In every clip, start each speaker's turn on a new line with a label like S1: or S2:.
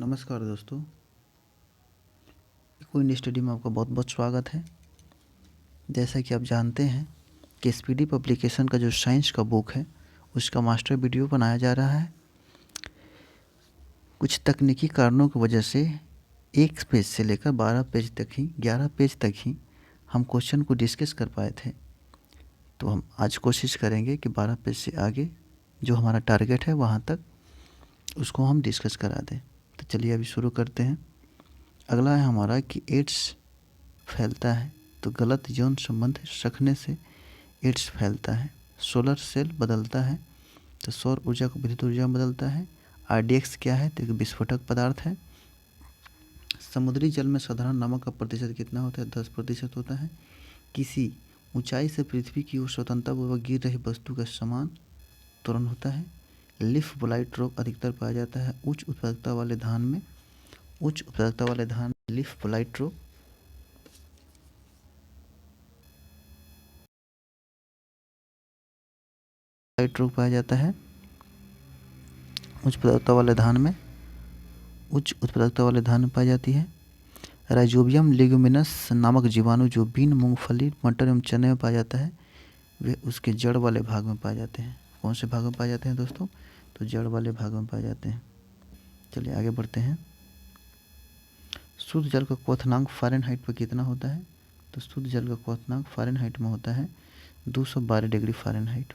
S1: नमस्कार दोस्तों, queen study में आपका बहुत बहुत स्वागत है। जैसा कि आप जानते हैं कि एसपीडी पब्लिकेशन का जो साइंस का बुक है उसका मास्टर वीडियो बनाया जा रहा है। कुछ तकनीकी कारणों की वजह से 1 पेज से लेकर 12 पेज तक ही 11 पेज तक ही हम क्वेश्चन को डिस्कस कर पाए थे। तो हम आज कोशिश करेंगे कि 12 पेज से आगे जो हमारा टारगेट है वहाँ तक उसको हम डिस्कस करा दें। तो चलिए अभी शुरू करते हैं। अगला है हमारा कि एड्स फैलता है तो गलत यौन संबंध रखने से एड्स फैलता है। सोलर सेल बदलता है तो सौर ऊर्जा को विद्युत ऊर्जा में बदलता है। आरडीएक्स क्या है तो एक विस्फोटक पदार्थ है। समुद्री जल में साधारण नमक का प्रतिशत कितना होता है? 10% होता है। किसी ऊंचाई से पृथ्वी की ओर स्वतंत्रतापूर्वक गिर रही वस्तु का समान त्वरण होता है। लीफ ब्लाइट रोग अधिकतर पाया जाता है उच्च उत्पादकता वाले धान में। उच्च उत्पादकता वाले धान लीफ ब्लाइट रोग पाया जाता है उच्च उत्पादकता वाले धान में पाई जाती है। राइजोबियम लेगुमिनस नामक जीवाणु जो बीन, मूंगफली, मटर एवं चने में पाया जाता है वे उसके जड़ वाले भाग में पाए जाते हैं। कौन से भाग में पाए जाते हैं दोस्तों? तो जड़ वाले भाग में पाए जाते हैं। चलिए आगे बढ़ते हैं। शुद्ध जल का क्वथनांक फ़ारेनहाइट पर कितना होता है? तो शुद्ध जल का क्वथनांक फ़ारेनहाइट में होता है 212 डिग्री फ़ारेनहाइट।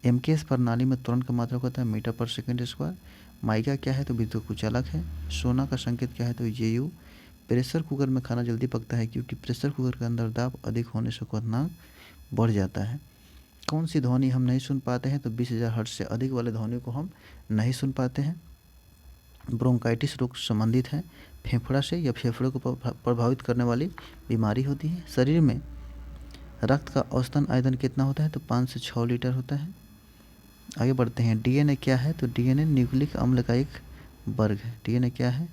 S1: एमकेएस प्रणाली में त्वरण का मात्रक होता है मीटर पर सेकंड स्क्वायर। माइका क्या है? तो विद्युत कुचालक है। सोना का संकेत क्या है? तो जेयू। प्रेशर कुकर में खाना जल्दी पकता है क्योंकि प्रेशर कुकर के अंदर दाब अधिक होने से क्वथनांक बढ़ जाता है। कौन सी ध्वनि हम नहीं सुन पाते हैं? तो 20,000 हर्ट्ज से अधिक वाले ध्वनि को हम नहीं सुन पाते हैं। ब्रोंकाइटिस रोग संबंधित है फेफड़ा से या फेफड़े को प्रभावित करने वाली बीमारी होती है। शरीर में रक्त का औसतन आयतन कितना होता है? तो 5 से 6 लीटर होता है। आगे बढ़ते हैं। डीएनए क्या है? तो डीएनए न्यूक्लिक अम्ल का एक वर्ग है। डीएनए क्या है?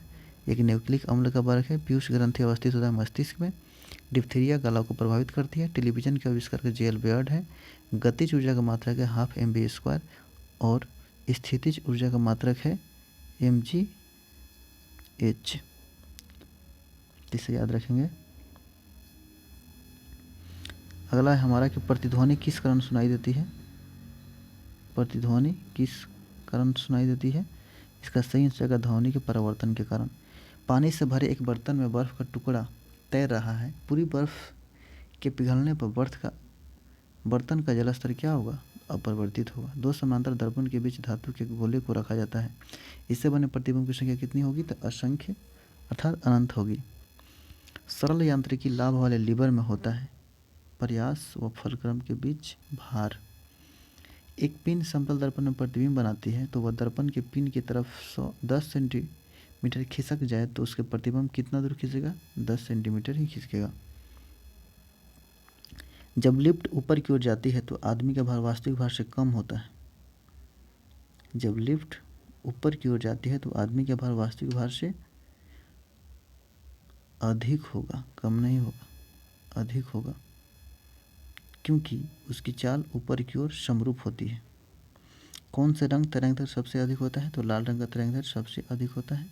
S1: एक न्यूक्लिक अम्ल का वर्ग है। पीयूष ग्रंथि अवस्थित होता है मस्तिष्क में। डिप्थीरिया गला को प्रभावित करती है। टेलीविजन के आविष्कार जेल बेयर्ड है। गतिज ऊर्जा का मात्रक है 1/2 MV² और स्थितिज ऊर्जा का मात्रक है mgh। इसे याद रखेंगे। अगला है हमारा कि प्रतिध्वनि किस कारण सुनाई देती है? प्रतिध्वनि किस कारण सुनाई देती है? इसका सही आंसर है ध्वनि के परावर्तन के कारण। पानी से भरे एक बर्तन में बर्फ़ का टुकड़ा तैर रहा है। पूरी बर्फ़ के पिघलने पर बर्तन का जलस्तर क्या होगा? अपरिवर्तित होगा। 2 समांतर दर्पण के बीच धातु के गोले को रखा जाता है। इससे बने प्रतिबिंब की संख्या कितनी होगी? तो असंख्य अर्थात अनंत होगी। सरल यांत्रिकी लाभ वाले लीवर में होता है प्रयास व फलक्रम के बीच भार। एक पिन समतल दर्पण में प्रतिबिंब बनाती है तो वह दर्पण के पिन की तरफ 10 सेंटीमीटर खिसक जाए तो उसके प्रतिबिंब कितना दूर खिंचेगा? 10 सेंटीमीटर ही खिसकेगा। जब लिफ्ट ऊपर की ओर जाती है तो आदमी का भार वास्तविक भार से कम होता है। जब लिफ्ट ऊपर की ओर जाती है तो आदमी का भार वास्तविक भार से अधिक होगा, कम नहीं होगा, अधिक होगा, क्योंकि उसकी चाल ऊपर की ओर समरूप होती है। कौन से रंग तरंगदैर्घ्य सबसे अधिक होता है? तो लाल रंग का तरंगदैर्घ्य सबसे अधिक होता है।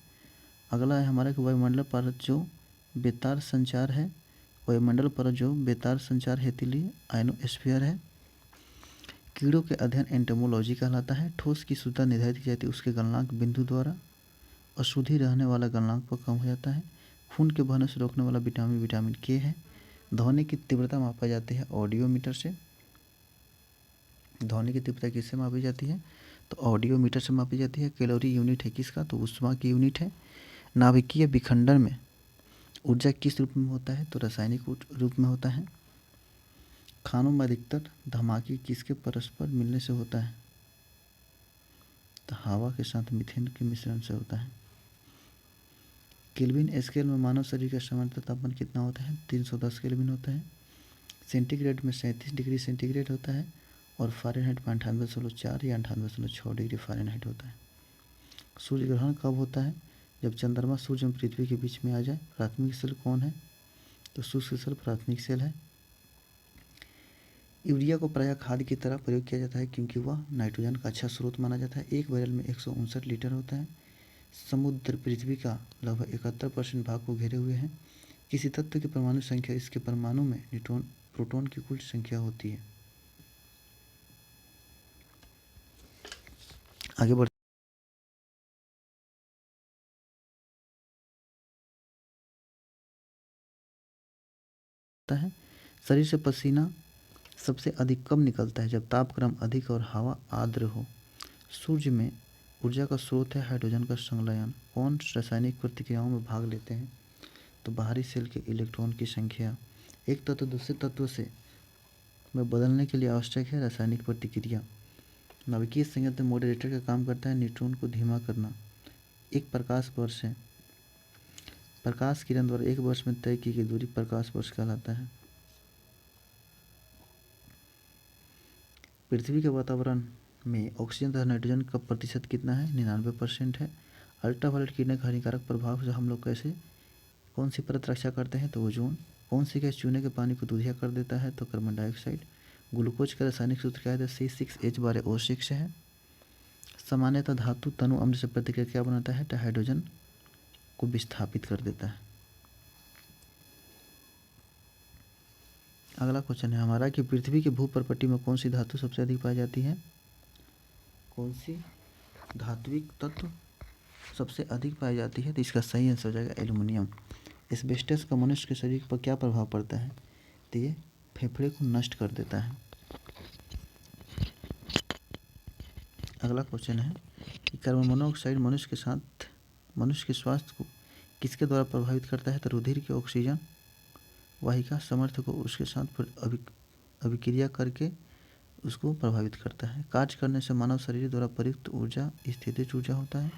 S1: अगला है हमारा कि वायुमंडल पर जो बेतार संचार है, वायुमंडल पर जो बेतार संचार हेतु लिए आयनोस्फीयर है। कीड़ों के अध्ययन एंटोमोलॉजी कहलाता है। ठोस की शुद्धता निर्धारित की जाती है उसके गलनांक बिंदु द्वारा। अशुद्धि रहने वाला गलनांक पर कम हो जाता है। खून के बहने से रोकने वाला विटामिन के है। ध्वनि की तीव्रता मापा जाती है ऑडियोमीटर से। ध्वनि की तीव्रता किससे मापी जाती है? तो ऑडियोमीटर से मापी जाती है। कैलोरी यूनिट है किसका? तो ऊष्मा की यूनिट है। नाभिकीय विखंडन में ऊर्जा किस रूप में होता है? तो रासायनिक रूप में होता है। खानों में अधिकतर धमाके किसके परस्पर मिलने से होता है? तो हवा के साथ मीथेन के मिश्रण से होता है। केल्विन स्केल में मानव शरीर का सामान्य तापमान कितना होता है? 310 केल्विन होता है। सेंटीग्रेड में 37 डिग्री सेंटीग्रेड होता है और फ़ारेनहाइट में 98.4 या 98.6 डिग्री फ़ारेनहाइट होता है। सूर्य ग्रहण कब होता है? जब चंद्रमा सूर्य और पृथ्वी के बीच में आ जाए। प्राथमिक सेल कौन है? तो शुष्क सेल प्राथमिक सेल है। यूरिया को प्रायः खाद की तरह प्रयोग किया जाता है क्योंकि वह नाइट्रोजन का अच्छा स्रोत माना जाता है। एक बैरल में 159 लीटर होता है। समुद्र पृथ्वी का लगभग 71% भाग को घेरे हुए हैं। किसी तत्व की परमाणु संख्या इसके परमाणु में न्यूट्रॉन प्रोटॉन की कुल संख्या होती है। आगे बढ़ते है। शरीर से पसीना सबसे अधिक कब निकलता है? जब तापक्रम अधिक और हवा आर्द्र हो। सूर्य में ऊर्जा का स्रोत है हाइड्रोजन का संलयन। कौन रासायनिक प्रतिक्रियाओं में भाग लेते हैं? तो बाहरी सेल के इलेक्ट्रॉन की संख्या। एक तत्व दूसरे तत्व से में बदलने के लिए आवश्यक है रासायनिक प्रतिक्रिया। नाभिकीय संयंत्र मॉडरेटर का काम करता है न्यूट्रॉन को धीमा करना। एक प्रकाश वर्ष है। प्रकाश किरण द्वारा एक वर्ष में तय की गई दूरी प्रकाश वर्ष कहलाता है। पृथ्वी के वातावरण में ऑक्सीजन तथा नाइट्रोजन का प्रतिशत कितना है? 99% है। अल्ट्रावायलेट किरणें का हानिकारक प्रभाव से हम लोग कैसे कौन सी परत रक्षा करते हैं? तो ओजोन। कौन सी गैस चूने के पानी को दूधिया कर देता है? तो कार्बन डाइऑक्साइड। ग्लूकोज का रासायनिक सूत्र क्या है? तो C6H12O6 है। सामान्यतः धातु तनु अम्ल से प्रतिक्रिया क्या बनाता है? तो हाइड्रोजन को विस्थापित कर देता है। अगला क्वेश्चन है हमारा कि पृथ्वी की भूपर्पट्टी में कौन सी धातु सबसे अधिक पाई जाती है? कौन सी धात्विक तत्व सबसे अधिक पाई जाती है? तो इसका सही आंसर हो जाएगा एल्युमिनियम। एस्बेस्टस का मनुष्य के शरीर पर क्या प्रभाव पड़ता है? तो ये फेफड़े को नष्ट कर देता है। अगला क्वेश्चन है कि कार्बन मोनोऑक्साइड मनुष्य के स्वास्थ्य को किसके द्वारा प्रभावित करता है? तो रुधिर की ऑक्सीजन वाहिका सामर्थ्य को उसके साथ अभिक्रिया करके उसको प्रभावित करता है। कार्य करने से मानव शरीर द्वारा प्रयुक्त ऊर्जा स्थितिज ऊर्जा होता है।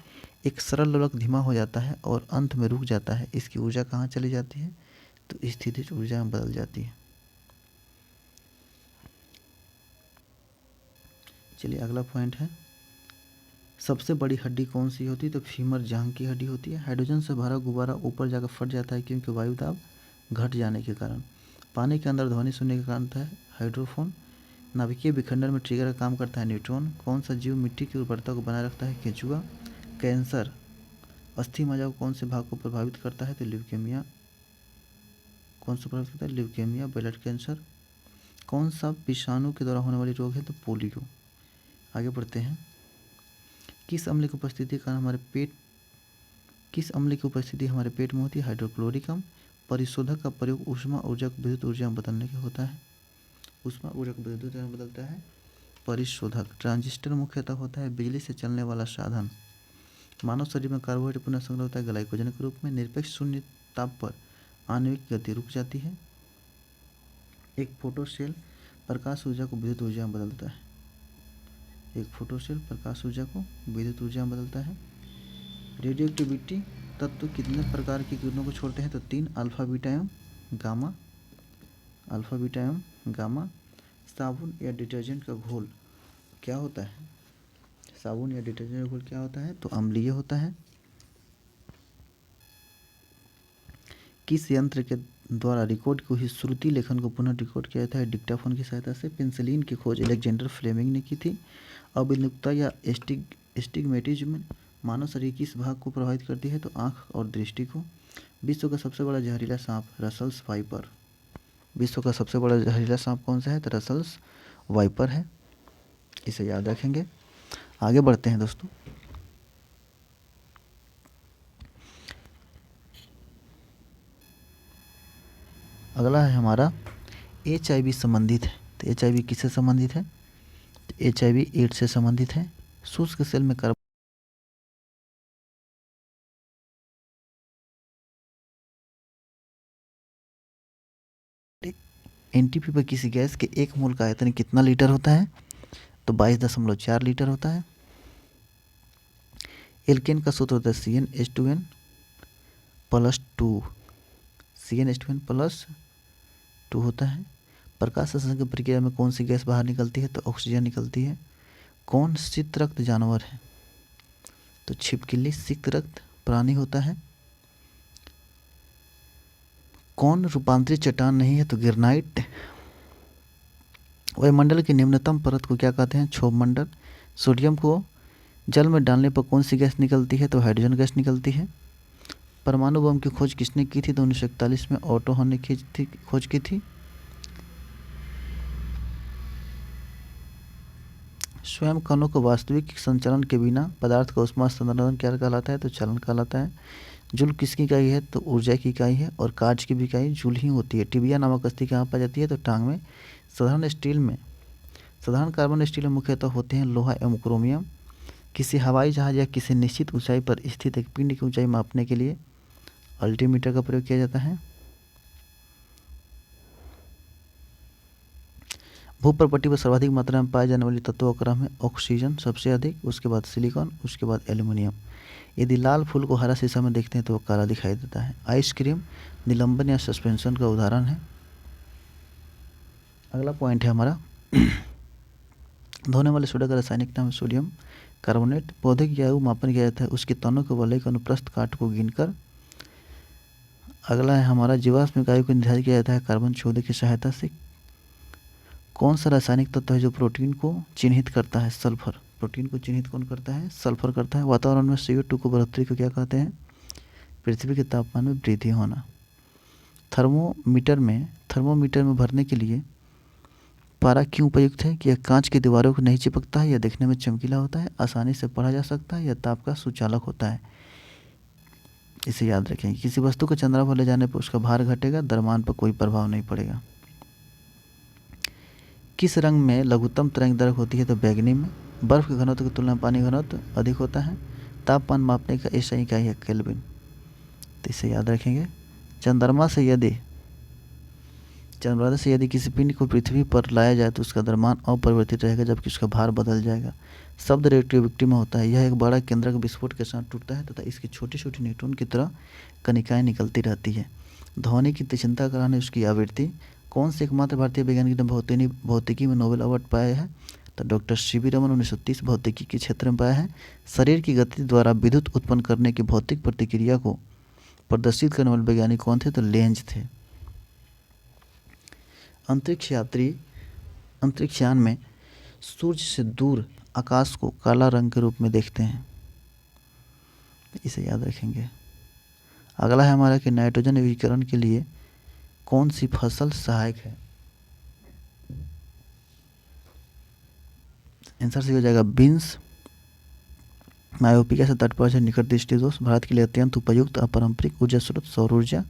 S1: एक सरल लोलक धीमा हो जाता है और अंत में रुक जाता है। इसकी ऊर्जा कहाँ चली जाती है? तो स्थितिज ऊर्जा में बदल जाती है। चलिए अगला पॉइंट है सबसे बड़ी हड्डी कौन सी होती है? तो फीमर जांघ की हड्डी होती है। हाइड्रोजन से भरा गुब्बारा ऊपर जाकर फट जाता है क्योंकि वायु दाब घट जाने के कारण। पानी के अंदर ध्वनि सुनने का कारण होता है हाइड्रोफोन। नाभिकीय विखंडन में ट्रिगर का काम करता है न्यूट्रॉन। कौन सा जीव मिट्टी की उर्वरता को बनाए रखता है? केंचुआ। कैंसर अस्थि मज्जा को कौन से भाग को प्रभावित करता है? तो ल्यूकेमिया। कौन सा प्रभावित करता है? Leukaemia, blood cancer. कौन सा विषाणु के द्वारा होने वाली रोग है? तो पोलियो। आगे बढ़ते हैं किस अम्ल की उपस्थिति के कारण हमारे पेट में होती है? हाइड्रोक्लोरिक अम्ल। परिशोधक का प्रयोग ऊष्मा ऊर्जा को विद्युत ऊर्जा में बदलने के होता है। ऊष्मा ऊर्जा को विद्युत ऊर्जा में बदलता है परिशोधक। ट्रांजिस्टर मुख्यतः होता है बिजली से चलने वाला साधन। मानव शरीर में कार्बोहाइड्रेट पुनः संग्रह होता है ग्लाइकोजन के रूप में। निरपेक्ष शून्य ताप पर आणविक गति रुक जाती है। एक फोटोसेल प्रकाश ऊर्जा को विद्युत ऊर्जा में बदलता है। एक फोटोसेल प्रकाश ऊर्जा को विद्युत ऊर्जा में बदलता है। रेडियो एक्टिविटी तत्व कितने प्रकार की किरणों को छोड़ते हैं? तो 3 अल्फा बीटा एवं गामा। साबुन या डिटर्जेंट का घोल क्या होता है? साबुन या डिटर्जेंट का घोल क्या होता है? तो अम्लीय होता है। किस यंत्र के द्वारा रिकॉर्ड की हुई श्रुति लेखन को पुनः रिकॉर्ड किया जाता है? डिक्टाफोन की सहायता से। पेंसिलिन की खोज अलेक्जेंडर फ्लेमिंग ने की थी। अभिनुक्ता या एस्टिग्मेटिज्म मानव शरीर किस भाग को प्रभावित करती है? तो आँख और दृष्टि को। विश्व का सबसे बड़ा जहरीला सांप रसल्स वाइपर। विश्व का सबसे बड़ा जहरीला सांप कौन सा है? तो रसल्स वाइपर है। इसे याद रखेंगे। आगे बढ़ते हैं दोस्तों अगला है हमारा HIV संबंधित है। तो HIV किससे संबंधित है? तो HIV एड्स से संबंधित है। शुष्क सेल में कार्बन NTP पर किसी गैस के 1 मोल का आयतन कितना लीटर होता है? तो 22.4 लीटर होता है। एल्केन का सूत्र होता है CnH2n +2। CnH2n+2 होता है। प्रकाश संश्लेषण की प्रक्रिया में कौन सी गैस बाहर निकलती है? तो ऑक्सीजन निकलती है। कौन शीत रक्त जानवर है? तो छिपकली शीत रक्त प्राणी होता है। कौन रूपांतरित चट्टान नहीं है? तो गिरनाइट। वायुमंडल की निम्नतम परत को क्या कहते हैं? क्षोभ मंडल। सोडियम को जल में डालने पर कौन सी गैस निकलती है? तो हाइड्रोजन गैस निकलती है। परमाणु बम की खोज किसने की थी? तो 1941 में ऑटो हॉर्न ने खोज की थी। स्वयं कणों को वास्तविक संचालन के बिना पदार्थ का ऊष्मा संतुलन क्या कहलाता है? तो चलन कहलाता है। जूल किसकी इकाई है? तो ऊर्जा की इकाई है और कार्य की भी इकाई जूल ही होती है। टिबिया नामक अस्थि कहाँ पाई जाती है? तो टांग में। साधारण कार्बन स्टील में मुख्यतः होते हैं लोहा एवं क्रोमियम। किसी हवाई जहाज या किसी निश्चित ऊंचाई पर स्थित एक पिंड की ऊंचाई मापने के लिए अल्टीमीटर का प्रयोग किया जाता है। भूप्रपट्टी पर सर्वाधिक मात्रा में पाए जाने वाली तत्वों का क्रम है ऑक्सीजन सबसे अधिक, उसके बाद सिलिकॉन, उसके बाद एल्यूमिनियम। यदि लाल फूल को हरा शीशा में देखते हैं तो वो काला दिखाई देता है। आइसक्रीम निलंबन या सस्पेंशन का उदाहरण है। अगला पॉइंट है हमारा धोने वाले सोडा का रासायनिक नाम है सोडियम कार्बोनेट। पौधे की आयु मापन किया जाता है उसके तनों के वलय के अनुप्रस्थ काट को गिनकर। अगला है हमारा जीवाश्म आयु को निर्धारित किया जाता है कार्बन 14 की सहायता से। कौन सा रासायनिक तत्व है जो प्रोटीन को चिन्हित करता है? सल्फर। प्रोटीन को चिन्हित कौन करता है? सल्फर करता है। वातावरण में CO2 को बढ़ोतरी को क्या कहते हैं? पृथ्वी के तापमान में वृद्धि होना। थर्मोमीटर में भरने के लिए पारा क्यों उपयुक्त है? कि यह कांच की दीवारों को नहीं चिपकता है, यह देखने में चमकीला होता है, आसानी से पढ़ा जा सकता है, यह ताप का सुचालक होता है। इसे याद रखें। किसी वस्तु को चंद्रमा पर ले जाने पर उसका भार घटेगा, द्रव्यमान पर कोई प्रभाव नहीं पड़ेगा। किस रंग में लघुत्तम तरंग दैर्घ्य होती है? तो बैंगनी में। बर्फ के घनत्व की तुलना में पानी घनत्व अधिक होता है। तापमान मापने का ऐसा इकाई है केल्विन। तो इसे याद रखेंगे। चंद्रमा से यदि किसी पिंड को पृथ्वी पर लाया जाए तो उसका द्रव्यमान अपरिवर्तित रहेगा जबकि उसका भार बदल जाएगा। शब्द रेडियोएक्टिविटी में होता है। यह एक बड़ा केंद्रक विस्फोट के साथ टूटता है तथा इसकी छोटी छोटी न्यूट्रॉन की तरह कणिकाएं निकलती रहती है। ध्वनि की तीक्ष्णता का कारण है उसकी आवृत्ति। कौन से एकमात्र भारतीय वैज्ञानिक ने भौतिकी में नोबेल अवार्ड पाया है? तो डॉक्टर CV रमन 1930 भौतिकी के क्षेत्र में पाया है। शरीर की गति द्वारा विद्युत उत्पन्न करने की भौतिक प्रतिक्रिया को प्रदर्शित करने वाले वैज्ञानिक कौन थे? तो लेंज थे। अंतरिक्षयान में सूर्य से दूर आकाश को काला रंग के रूप में देखते हैं। इसे याद रखेंगे। अगला है हमारा कि नाइट्रोजन विकिरण के लिए कौन सी फसल सहायक है? आंसर सही हो जाएगा बीन्स। मायोपिक ऐसा तट पर है निकट दृष्टि दोष। भारत के लिए अत्यंत उपयुक्त अपारंपरिक ऊर्जा स्रोत सौर ऊर्जा।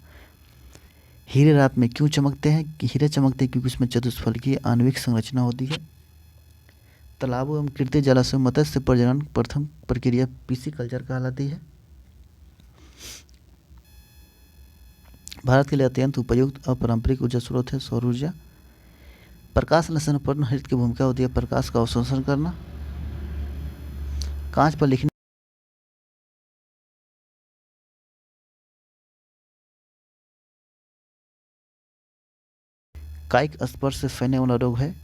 S1: हीरे रात में क्यों चमकते हैं? हीरे चमकते हैं क्योंकि उसमें चतुष्फलकीय आणविक संरचना होती है। तालाबों एवं कृत्रिम जलाशय मत्स्य प्रजनन प्रथम प्रक्रिया पिसीकल्चर कहलाती है। भारत के लिए अत्यंत उपयुक्त अपारंपरिक ऊर्जा स्रोत है सौर ऊर्जा। प्रकाश संश्लेषण पर हरित की भूमिका होती है प्रकाश का अवशोषण करना। कांच पर लिखने कायिक स्पर्श से फैलने वाला रोग है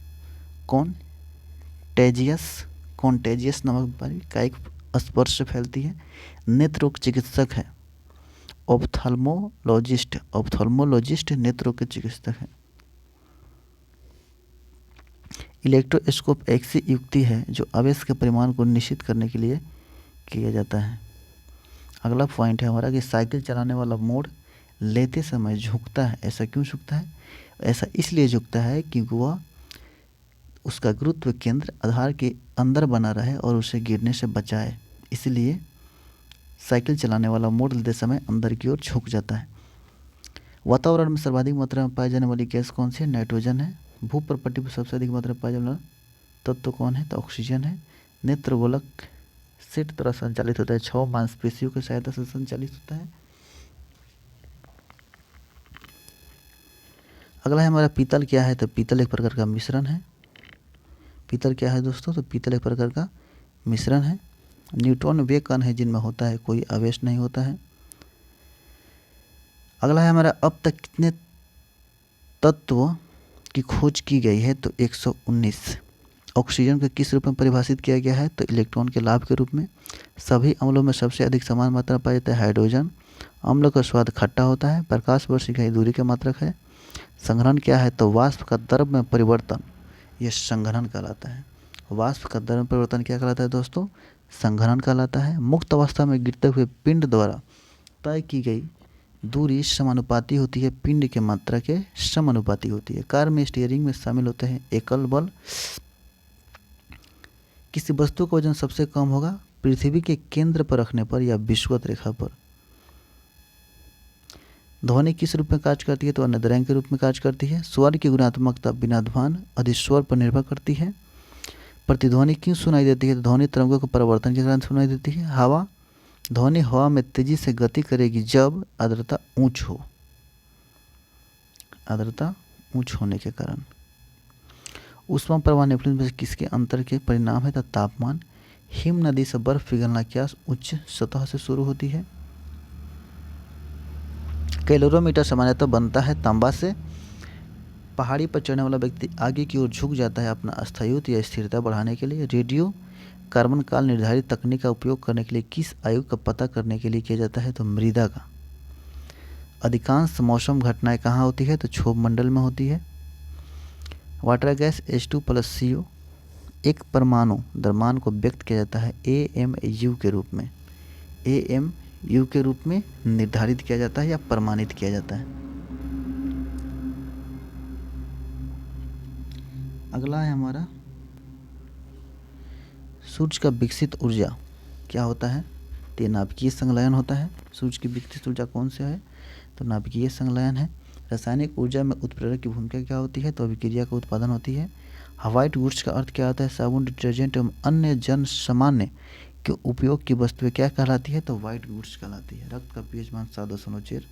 S1: कॉन्टेजियस नामक बीमारी कायिक स्पर्श से फैलती है। नेत्र रोग चिकित्सक है ऑप्थाल्मोलॉजिस्ट नेत्र रोग के चिकित्सक है। इलेक्ट्रोस्कोप एक सी युक्ति है जो आवेश के परिमाण को निश्चित करने के लिए किया जाता है। अगला पॉइंट है हमारा कि साइकिल चलाने वाला मोड़ लेते समय झुकता है। ऐसा क्यों झुकता है? ऐसा इसलिए झुकता है क्योंकि वह उसका गुरुत्व केंद्र आधार के अंदर बना रहे और उसे गिरने से बचाए। इसलिए साइकिल चलाने वाला मोड़ लेते समय अंदर की ओर झुक जाता है। वातावरण में सर्वाधिक मात्रा में पाई जाने वाली गैस कौन सी है? नाइट्रोजन है। भूप्रपट्टी पर सबसे अधिक मात्रा में पाया जाने वाला तत्व कौन है? तो ऑक्सीजन है। नेत्रगोलक सिट तरह संचालित होता है। 6 मांसपेशियों की सहायता से संचालित होता है। अगला है हमारा पीतल क्या है? तो पीतल एक प्रकार का मिश्रण है। पीतल क्या है दोस्तों? तो पीतल एक प्रकार का मिश्रण है। न्यूट्रॉन वे कण है जिनमें होता है कोई आवेश नहीं होता है। अगला है हमारा अब तक कितने तत्व की खोज की गई है? तो 119। ऑक्सीजन को किस रूप में परिभाषित किया गया है? तो इलेक्ट्रॉन के लाभ के रूप में। सभी अम्लों में सबसे अधिक समान मात्रा पाया जाता है हाइड्रोजन। अम्ल का स्वाद खट्टा होता है। प्रकाश वर्ष इकाई दूरी का मात्रक है। संघनन क्या है? तो वाष्प का द्रव में परिवर्तन, यह संघनन कहलाता है। वाष्प का द्रव में परिवर्तन क्या कहलाता है दोस्तों? संघनन कहलाता है। मुक्त अवस्था में गिरते हुए पिंड द्वारा तय की गई दूरी समानुपाती होती है पिंड के मात्रा के समानुपाती होती है। कार में स्टीयरिंग में शामिल होते हैं एकल बल। किसी वस्तु का वजन सबसे कम होगा पृथ्वी के केंद्र पर रखने पर या विषुवत रेखा पर। ध्वनि किस रूप में कार्य करती है तो अन्यद्रव्य के रूप में कार्य करती है। स्वर की गुणात्मकता बिनाध्वान अधिस्वर पर निर्भर करती है। प्रतिध्वनि क्यों सुनाई देती है तो ध्वनि तरंगों के परिवर्तन के कारण सुनाई देती है। हवा ध्वनि हवा में तेजी से गति करेगी जब आर्द्रता उच्च हो, आर्द्रता उच्च होने के कारण। ऊष्मा प्रवाह नेफ्लिन में किसके अंतर के परिणाम है तो तापमान। हिम नदी से बर्फ पिघलना क्या उच्च सतह से शुरू होती है। कैलोरीमीटर सामान्यतः बनता है तांबा से। पहाड़ी पर चढ़ने वाला व्यक्ति आगे की ओर झुक जाता है अपना स्थायित्व या स्थिरता बढ़ाने के लिए। रेडियो कार्बन काल निर्धारित तकनीक का उपयोग करने के लिए किस आयु का पता करने के लिए किया जाता है तो मृदा का। अधिकांश मौसम घटनाएं कहाँ होती है तो क्षोभ मंडल में होती है। वाटर गैस H2+CO एक परमाणु द्रव्यमान को व्यक्त किया जाता है AMU के रूप में। AMU के रूप में निर्धारित किया जाता है या प्रमाणित किया जाता है। अगला है हमारा सूर्य का विकसित ऊर्जा क्या होता है तो ये नाभिकीय संलयन होता है। सूर्य की विकसित ऊर्जा कौन सा है तो नाभिकीय संलयन है। रासायनिक ऊर्जा में उत्प्रेरक की भूमिका क्या होती है तो अभिक्रिया का उत्पादन होती है। व्हाइट गुड्स का अर्थ क्या होता है साबुन डिटर्जेंट एवं अन्य जन सामान्य के उपयोग की वस्तुएं क्या कहलाती है तो व्हाइट गुड्स कहलाती है। रक्त का पीएच मान 7.4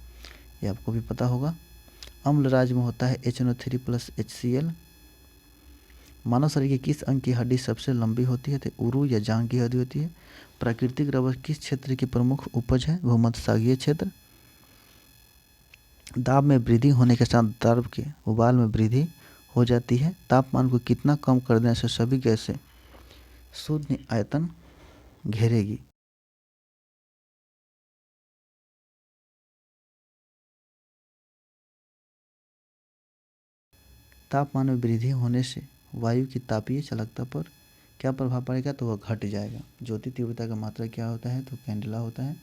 S1: ये आपको भी पता होगा। अम्ल राज्य में होता है HNO3+HCl। मानव शरीर के किस अंग की हड्डी सबसे लंबी होती है तो उरु या जांघ की हड्डी होती है। प्राकृतिक रबर किस क्षेत्र की प्रमुख उपज है भूमध्य सागरीय क्षेत्र। दाब में वृद्धि होने के साथ द्रव के उबाल में वृद्धि हो जाती है। तापमान को कितना कम कर देने से सभी गैसें शून्य आयतन घेरेगी। तापमान में वृद्धि होने से वायु की तापीय चालकता पर क्या प्रभाव पड़ेगा तो वह घट जाएगा। ज्योति तीव्रता का मात्रा क्या होता है तो कैंडेला होता है।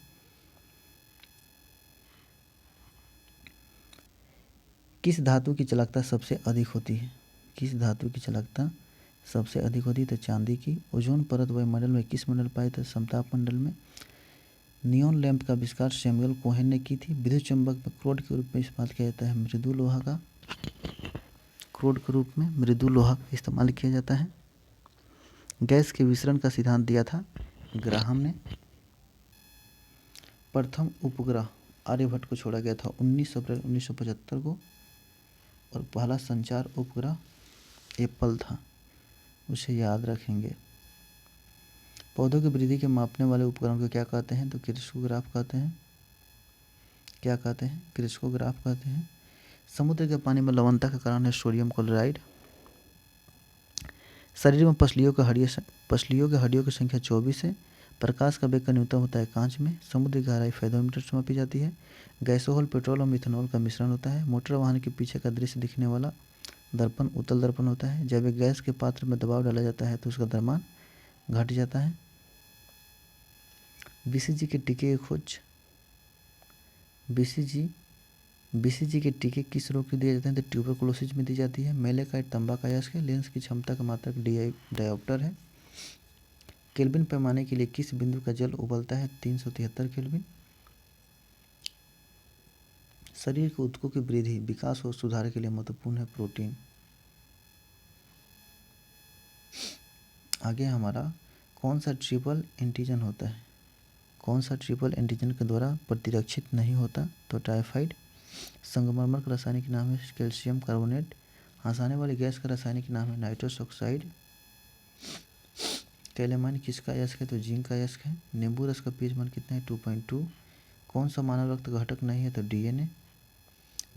S1: किस धातु की चालकता सबसे अधिक होती है किस धातु की चालकता सबसे अधिक होती है तो चांदी की। ओजोन परत वायुमंडल में किस मंडल पाए तो समताप मंडल में। नियॉन लैंप का आविष्कार सैमुअल कोहेन ने की थी। विद्युत चुंबक में क्रोड के रूप में इस्तेमाल किया जाता है मृदु लोहा का। क्रोड के रूप में मृदु लोहा का इस्तेमाल किया जाता है। गैस के विसरण का सिद्धांत दिया था ग्राहम ने। प्रथम उपग्रह आर्यभट्ट को छोड़ा गया था 19 अप्रैल 1975 को और पहला संचार उपग्रह एप्पल था उसे याद रखेंगे। पौधों की वृद्धि के मापने वाले उपकरण को क्या कहते हैं तो क्रिस्कोग्राफ कहते हैं। क्या कहते हैं क्रिस्कोग्राफ कहते हैं। समुद्र के पानी में लवणता का कारण है सोडियम क्लोराइड। शरीर में पसलियों की हड्डियों की संख्या 24 है। प्रकाश का वेग का न्यूनतम होता है कांच में। समुद्र की गहराई फेथोमीटर से मापी जाती है। गैसोहॉल पेट्रोल और मिथेनॉल का मिश्रण होता है। मोटर वाहन के पीछे का दृश्य दिखने वाला दर्पण उत्तल दर्पण होता है। जब एक गैस के पात्र में दबाव डाला जाता है तो उसका द्रव्यमान घट जाता है। बीसीजी के टीके की खोज बीसीजी के टीके किस रोग के दिए जाते हैं तो ट्यूबरकुलोसिस में दी जाती है। मेलेकाइट तंबा का अयस्क है। लेंस की क्षमता का मात्रक डायोप्टर है। केल्विन पैमाने के लिए किस बिंदु का जल उबलता है 373 केल्विन। शरीर के ऊतकों की वृद्धि विकास और सुधार के लिए महत्वपूर्ण है प्रोटीन। आगे हमारा कौन सा ट्रिपल एंटीजन होता है कौन सा ट्रिपल एंटीजन के द्वारा प्रतिरक्षित नहीं होता तो टाइफाइड। संगमरमर का रासायनिक नाम है कैल्शियम कार्बोनेट। हंसाने वाली गैस का रासायनिक नाम है नाइट्रस ऑक्साइड। कैलेमाइन किसका अयस्क है तो जिंक का अयस्क है। नींबू रस का पीएच मान कितना है 2.2। कौन सा मानव रक्त घटक नहीं है तो डीएनए।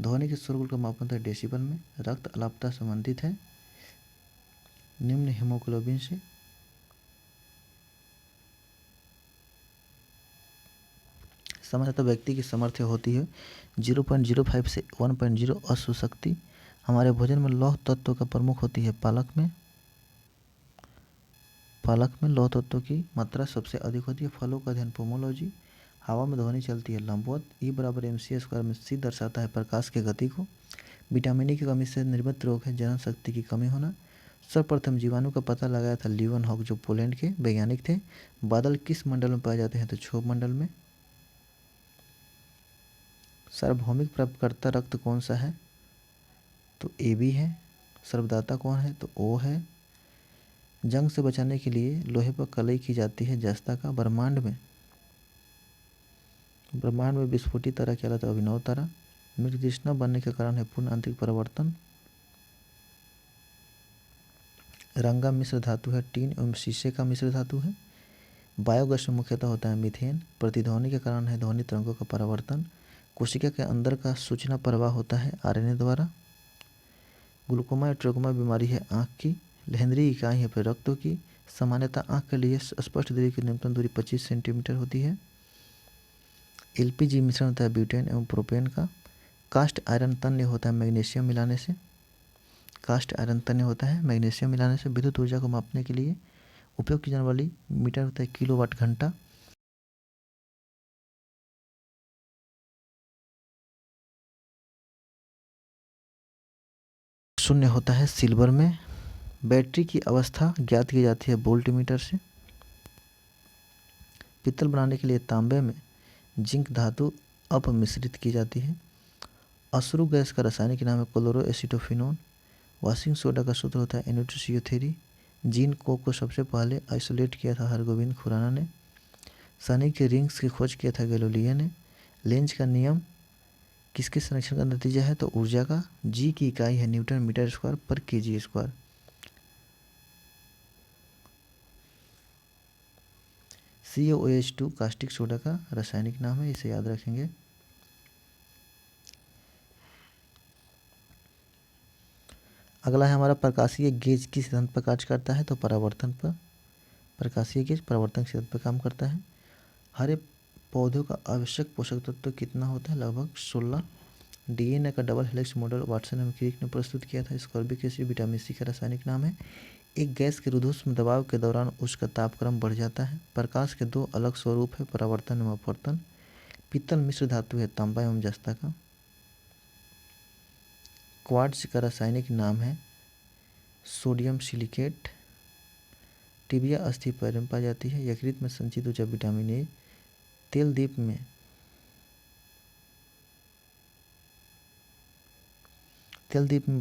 S1: ध्वनि के शोरगुल का मापन होता है डेसिबल में। रक्त अलापता संबंधित है निम्न हीमोग्लोबिन से। सामान्यतः व्यक्ति की सामर्थ्य होती है 0.05 से 1.0 अश्व शक्ति। हमारे भोजन में लौह तत्व का प्रमुख होती है पालक में। पालक में लौह तत्वों की मात्रा सबसे अधिक होती है। फलों का अध्ययन पोमोलॉजी। हवा में ध्वनि चलती है लंबवत। ई बराबर MC² में सी दर्शाता है प्रकाश की गति को। विटामिन ई की कमी से निर्मित रोग है जनन शक्ति की कमी होना। सर्वप्रथम जीवाणु का पता लगाया था लीवन हॉक जो पोलैंड के वैज्ञानिक थे। बादल किस मंडल में पाए जाते हैं तो क्षोभ मंडल में। सार्वभौमिक प्राप्तकर्ता रक्त कौन सा है तो AB है। सर्वदाता कौन है तो O है। जंग से बचाने के लिए लोहे पर कलई की जाती है जस्ता का। ब्रह्मांड में विस्फोटित तारा कहलाता है अभिनव तारा। मृग तृष्णा बनने के कारण है पूर्ण आंतरिक परिवर्तन। रंगा मिश्र धातु है टीन एवं शीशे का मिश्र धातु है। बायोगैस में मुख्यतः होता है मीथेन। प्रतिध्वनि के कारण है ध्वनि तरंगों का परावर्तन। कोशिका के अंदर का सूचना प्रवाह होता है RNA द्वारा। ग्लूकोमा या ट्रोकोमा बीमारी है आँख की। लहंद्री इकाई है फिर रक्तों की। सामान्यतः आँख के लिए स्पष्ट दूरी की न्यूनतम दूरी 25 सेंटीमीटर होती है। LPG मिश्रण होता है ब्यूटेन एवं प्रोपेन का। कास्ट आयरन तन्य होता है मैग्नीशियम मिलाने से। विद्युत ऊर्जा को मापने के लिए उपयोग की जाने वाली मीटर होता है किलोवाट घंटा। शून्य होता है सिल्वर में। बैटरी की अवस्था ज्ञात की जाती है वोल्ट मीटर से। पीतल बनाने के लिए तांबे में जिंक धातु अपमिश्रित की जाती है। अश्रु गैस का रासायनिक नाम है क्लोरोएसिटोफिनोन। वॉशिंग सोडा का सूत्र होता है NaOH। जीन को सबसे पहले आइसोलेट किया था हरगोविंद खुराना ने। शनि के रिंग्स की खोज किया था गैलीलियो ने। लेंज का नियम किसके संरक्षण का नतीजा है तो ऊर्जा का। जी की इकाई है न्यूटन मीटर स्क्वायर पर kg²। CaOH2 कास्टिक सोडा का रासायनिक नाम है, इसे याद रखेंगे। अगला है हमारा प्रकाशीय गेज किस सिद्धांत पर कार्य करता है तो परावर्तन पर। प्रकाशीय गेज परावर्तन सिद्धांत पर काम करता है। हरे पौधों का आवश्यक पोषक तत्व कितना होता है लगभग 16। DNA का डबल हेलिक्स मॉडल वाटसन एवं क्रिक ने प्रस्तुत किया था। स्कॉर्बिक एसिड विटामिन C का रासायनिक नाम है। एक गैस के रुद्धोष्म दबाव के दौरान उसका तापक्रम बढ़ जाता है। प्रकाश के दो अलग स्वरूप है परावर्तन एवं अपवर्तन। पीतल मिश्र धातु है तांबा एवं जस्ता का। क्वार्ट्ज का रासायनिक नाम है सोडियम सिलिकेट। टिबिया अस्थि पैर में पाई जाती है। यकृत में संचित ऊर्जा विटामिन A। तेल दीप में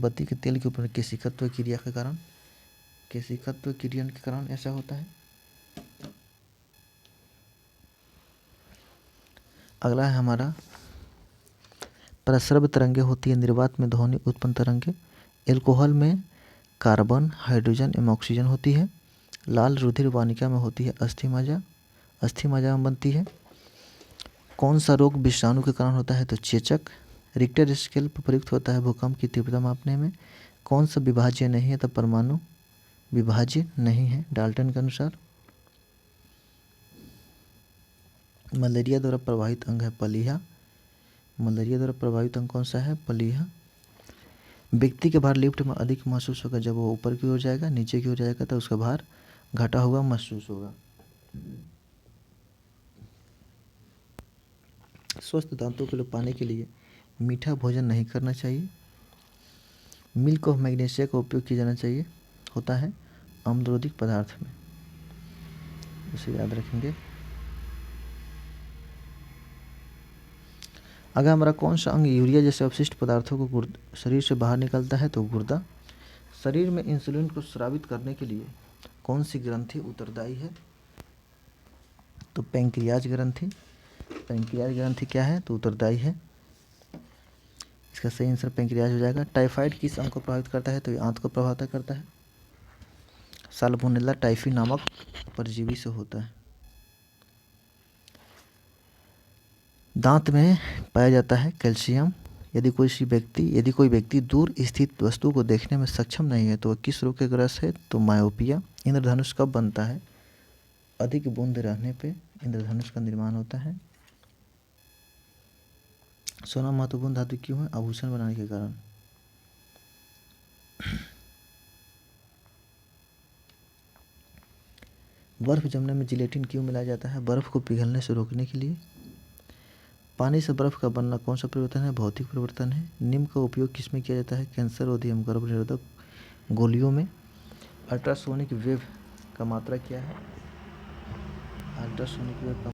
S1: बत्ती के तेल के ऊपर केशिकत्व क्रिया के कारण ऐसा होता है। अगला है हमारा प्रस्रव तरंगे होती है निर्वात में ध्वनि उत्पन्न तरंगे। एल्कोहल में कार्बन हाइड्रोजन एवं ऑक्सीजन होती है। लाल रुधिर वानिका में होती है अस्थि मज्जा में बनती है। कौन सा रोग विषाणु के कारण होता है तो चेचक। रिक्टर स्केल पर प्रयुक्त होता है भूकंप की तीव्रता मापने में। कौन सा विभाज्य नहीं है तो परमाणु विभाज्य नहीं है डाल्टन के अनुसार। मलेरिया द्वारा प्रभावित अंग है प्लीहा। कौन सा है प्लीहा। व्यक्ति के भार लिफ्ट में अधिक महसूस होगा जब वो ऊपर की ओर जाएगा, नीचे की ओर जाएगा तो उसका भार घटा हुआ महसूस होगा। स्वस्थ दांतों के लिए पाने के लिए मीठा भोजन नहीं करना चाहिए। मिल्क ऑफ मैग्नीशिया का उपयोग किया जाना चाहिए होता है अम्लरोधिक पदार्थ में, इसे याद रखेंगे। अगर हमारा कौन सा अंग यूरिया जैसे अपशिष्ट पदार्थों को शरीर से बाहर निकलता है तो गुर्दा। शरीर में इंसुलिन को स्रावित करने के लिए कौन सी ग्रंथि उत्तरदायी है तो पैंक्रियाज ग्रंथि क्या है तो उत्तरदायी है। इसका सही आंसर पैंक्रियाज हो जाएगा। टाइफाइड किस अंग को प्रभावित करता है तो ये आंत को प्रभावित करता है। साल्मोनेला टाइफी नामक परजीवी से होता है। दांत में पाया जाता है कैल्शियम। यदि कोई व्यक्ति दूर स्थित वस्तु को देखने में सक्षम नहीं है तो वह किस रोग के ग्रस्त है तो मायोपिया। इंद्रधनुष कब बनता है अधिक बूंद रहने पे इंद्रधनुष का निर्माण होता है। सोना महत्वपूर्ण धातु क्यों है आभूषण बनाने के कारण। बर्फ़ जमने में जिलेटिन क्यों मिलाया जाता है? बर्फ़ को पिघलने से रोकने के लिए। पानी से बर्फ़ का बनना कौन सा परिवर्तन है? भौतिक परिवर्तन है। नीम का उपयोग किसमें किया जाता है? कैंसर रोधी एवं गर्भ निरोधक गोलियों में। अल्ट्रासोनिक वेव का मात्रा क्या है? अल्ट्रासोनिक वेव का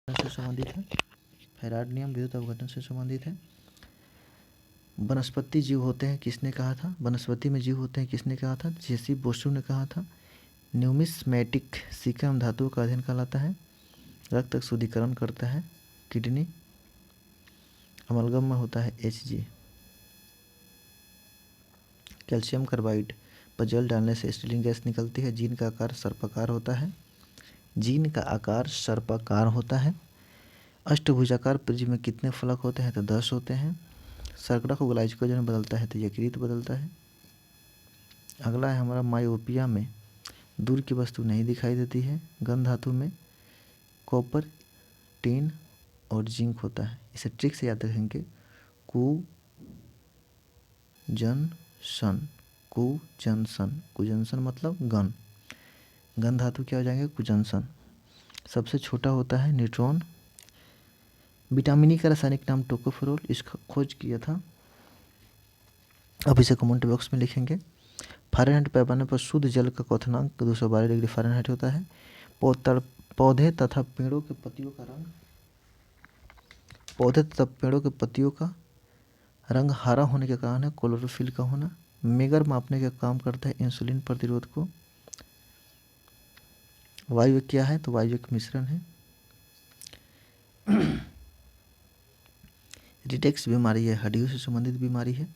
S1: से संबंधित है। फैराड नियम विद्युत अपघटन से संबंधित है। वनस्पति जीव होते हैं किसने कहा था? वनस्पति में जीव होते हैं किसने कहा था? जेसी बोसु ने कहा था। न्यूमिस्मेटिक सिक्का एवं धातुओं का अध्ययन कहलाता है। रक्त शुद्धिकरण करता है किडनी। अमलगम में होता है Hg। कैल्शियम कार्बाइड पर जल डालने से स्टीलिंग गैस निकलती है। जीन का आकार सर्पाकार होता है। जीन का आकार सर्पाकार होता है। अष्टभुजाकार प्रिज्म में कितने फलक होते हैं? तो 10 होते हैं। शर्करा को ग्लाइकोजन में बदलता है तो यकृत बदलता है। अगला है हमारा मायोपिया में दूर की वस्तु नहीं दिखाई देती है। गंध धातु में कॉपर, टिन और जिंक होता है। इसे ट्रिक से याद रखेंगे। कुजनसन, कुजनसन, कुजनसन मतलब गन। गन धातु क्या हो जाएंगे? कुजनसन। सबसे छोटा होता है न्यूट्रॉन। विटामिन ई का रासायनिक नाम टोकोफेरोल, इसका खोज किया था। अब इसे कमेंट बॉक्स में लिखेंगे। फ़ारेनहाइट पैमाने पर शुद्ध जल का क्वथनांक 212 डिग्री फ़ारेनहाइट होता है। पौधे तथा पेड़ों के पत्तियों का रंग, पौधे तथा पेड़ों के पत्तियों का रंग हरा होने के कारण है क्लोरोफिल का होना। मेगर मापने का काम करता है इंसुलिन प्रतिरोध को। वायु क्या है? तो वायु एक मिश्रण है। रिटेक्स बीमारी है, हड्डियों से संबंधित बीमारी है।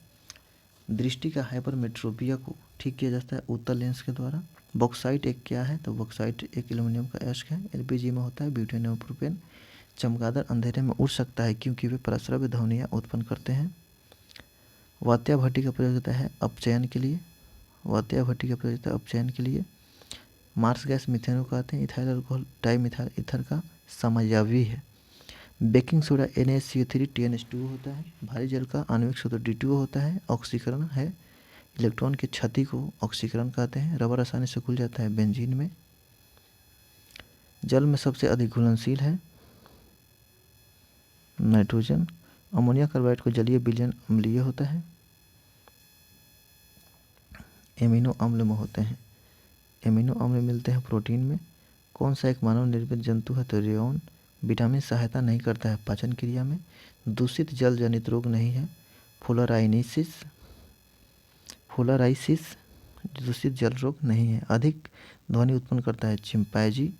S1: दृष्टि का हाइपरमेट्रोपिया को ठीक किया जाता है उत्तल लेंस के द्वारा। बॉक्साइट एक क्या है? तो बॉक्साइट एक एल्युमिनियम का अयस्क है। एलपीजी में होता है ब्यूटेन एवं प्रोपेन। चमगादड़ अंधेरे में उड़ सकता है क्योंकि वे प्रस्रव्य ध्वनियाँ उत्पन्न करते हैं। वात्या भट्टी का प्रयोग होता है अपचयन के लिए। वात्या भट्टी का प्रयोग होता है अपचयन के लिए। मार्स गैस मीथेन को कहते हैं। इथाइल अल्कोहल डाईमिथाइल ईथर का समयावी है। बेकिंग सोडा NaCO3 TnH2 होता है। भारी जल का आणविक सूत्र D2O होता है। ऑक्सीकरण है। इलेक्ट्रॉन की क्षति को ऑक्सीकरण कहते हैं। रबर आसानी से घुल जाता है बेंजीन में। जल में सबसे अधिक घुलनशील है नाइट्रोजन। अमोनिया कार्बाइड को जलीय विलयन अम्लीय होता है। एमिनो अम्ल में होते हैं। एमिनो अम्ल मिलते हैं प्रोटीन में। कौन सा एक मानव निर्मित जंतु है? तो रेयॉन। विटामिन सहायता नहीं करता है पाचन क्रिया में। दूषित जल जनित रोग नहीं है फ्लोराइसिस। फ्लोराइसिस दूषित जल रोग नहीं है। अधिक ध्वनि उत्पन्न करता है चिंपैंजी।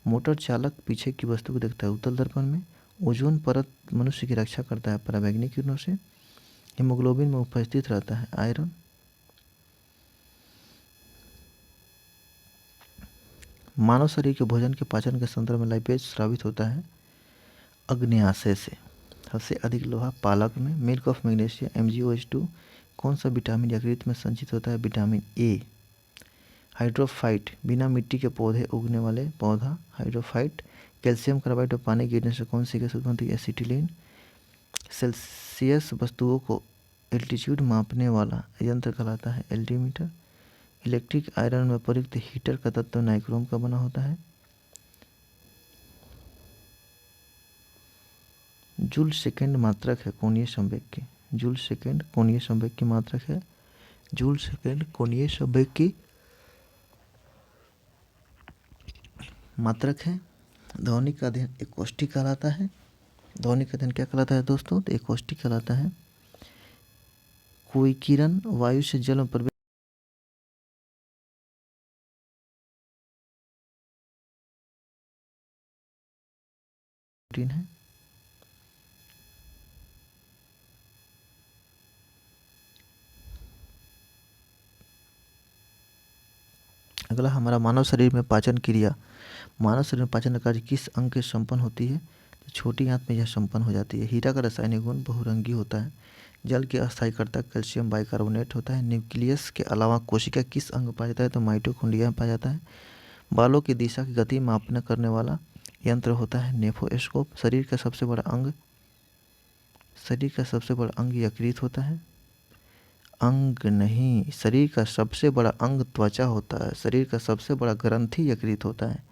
S1: मोटर चालक पीछे की वस्तु को देखता है उत्तल दर्पण में। ओजोन परत मनुष्य की रक्षा करता है पराबैंगनी किरणों से। हीमोग्लोबिन में उपस्थित रहता है आयरन। मानव शरीर के भोजन के पाचन के संदर्भ में लाइपेज स्रावित होता है अग्न्याशय से। सबसे अधिक लोहा पालक में। मिल्क ऑफ मैग्नीशिया MgOH2 कौन सा विटामिन यकृत में संचित होता है? Vitamin A. हाइड्रोफाइट बिना मिट्टी के पौधे उगने वाले पौधा हाइड्रोफाइट। कैल्शियम कार्बाइड और पानी गिरने से कौन सी गैस उत्पन्न होती है? एसिटिलीन। सेल्सियस वस्तुओं को एल्टीट्यूड मापने वाला यंत्र कहलाता है एल्टीमीटर। इलेक्ट्रिक आयरन में प्रयुक्त हीटर का तत्व नाइक्रोम का बना होता है। जूल सेकेंड मात्रक है कोणीय संवेग की। जूल सेकेंड कोणीय संवेग की मात्रक है। जूल सेकेंड कोणीय संवेग की मात्रक है। ध्वनि का अध्ययन एकॉस्टिक कहलाता है। ध्वनि का अध्ययन क्या कहलाता है दोस्तों? तो एकॉस्टिक कहलाता है। कोई किरण वायु से जल में प्रवेश है। अगला हमारा मानव शरीर में पाचन क्रिया। मानव शरीर में पाचन कार्य किस अंग के संपन्न होती है? तो छोटी आंत में यह संपन्न हो जाती है। हीरा का रासायनिक गुण बहुरंगी होता है। जल की अस्थायीकर्ता कैल्शियम बाइकार्बोनेट होता है। न्यूक्लियस के अलावा कोशिका किस अंग में पाया जाता है? तो माइटोकॉन्ड्रिया में पाया जाता है। बालों की दिशा की गति मापना करने वाला यंत्र होता है नेफोस्कोप। शरीर का सबसे बड़ा अंग यकृत होता है। अंग नहीं, शरीर का सबसे बड़ा अंग त्वचा होता है। शरीर का सबसे बड़ा ग्रंथि यकृत होता है।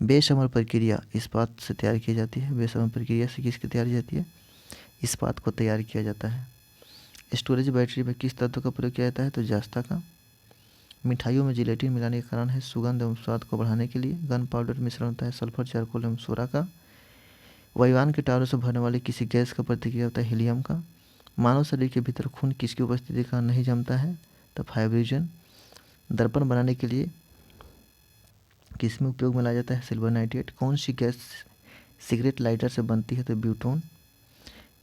S1: बेसमर प्रक्रिया इस्पात से तैयार की जाती है। बेसमर प्रक्रिया से किसकी तैयारी जाती है? इस्पात को तैयार किया जाता है। स्टोरेज बैटरी में किस तत्व का प्रयोग किया जाता है? तो जस्ता का। मिठाइयों में जिलेटिन मिलाने के कारण है सुगंध एवं स्वाद को बढ़ाने के लिए। गन पाउडर मिश्रण होता है सल्फर, चारकोल एवं सोरा का। वायुयान के टायरों से भरने वाली किसी गैस का प्रतिक्रिया होता है हीलियम का। मानव शरीर के भीतर खून किसकी उपस्थिति का नहीं जमता है? तो फाइब्रिजन। दर्पण बनाने के लिए किस में उपयोग में लाया जाता है? Silver nitrate. कौन सी गैस सिगरेट लाइटर से बनती है? तो ब्यूटोन।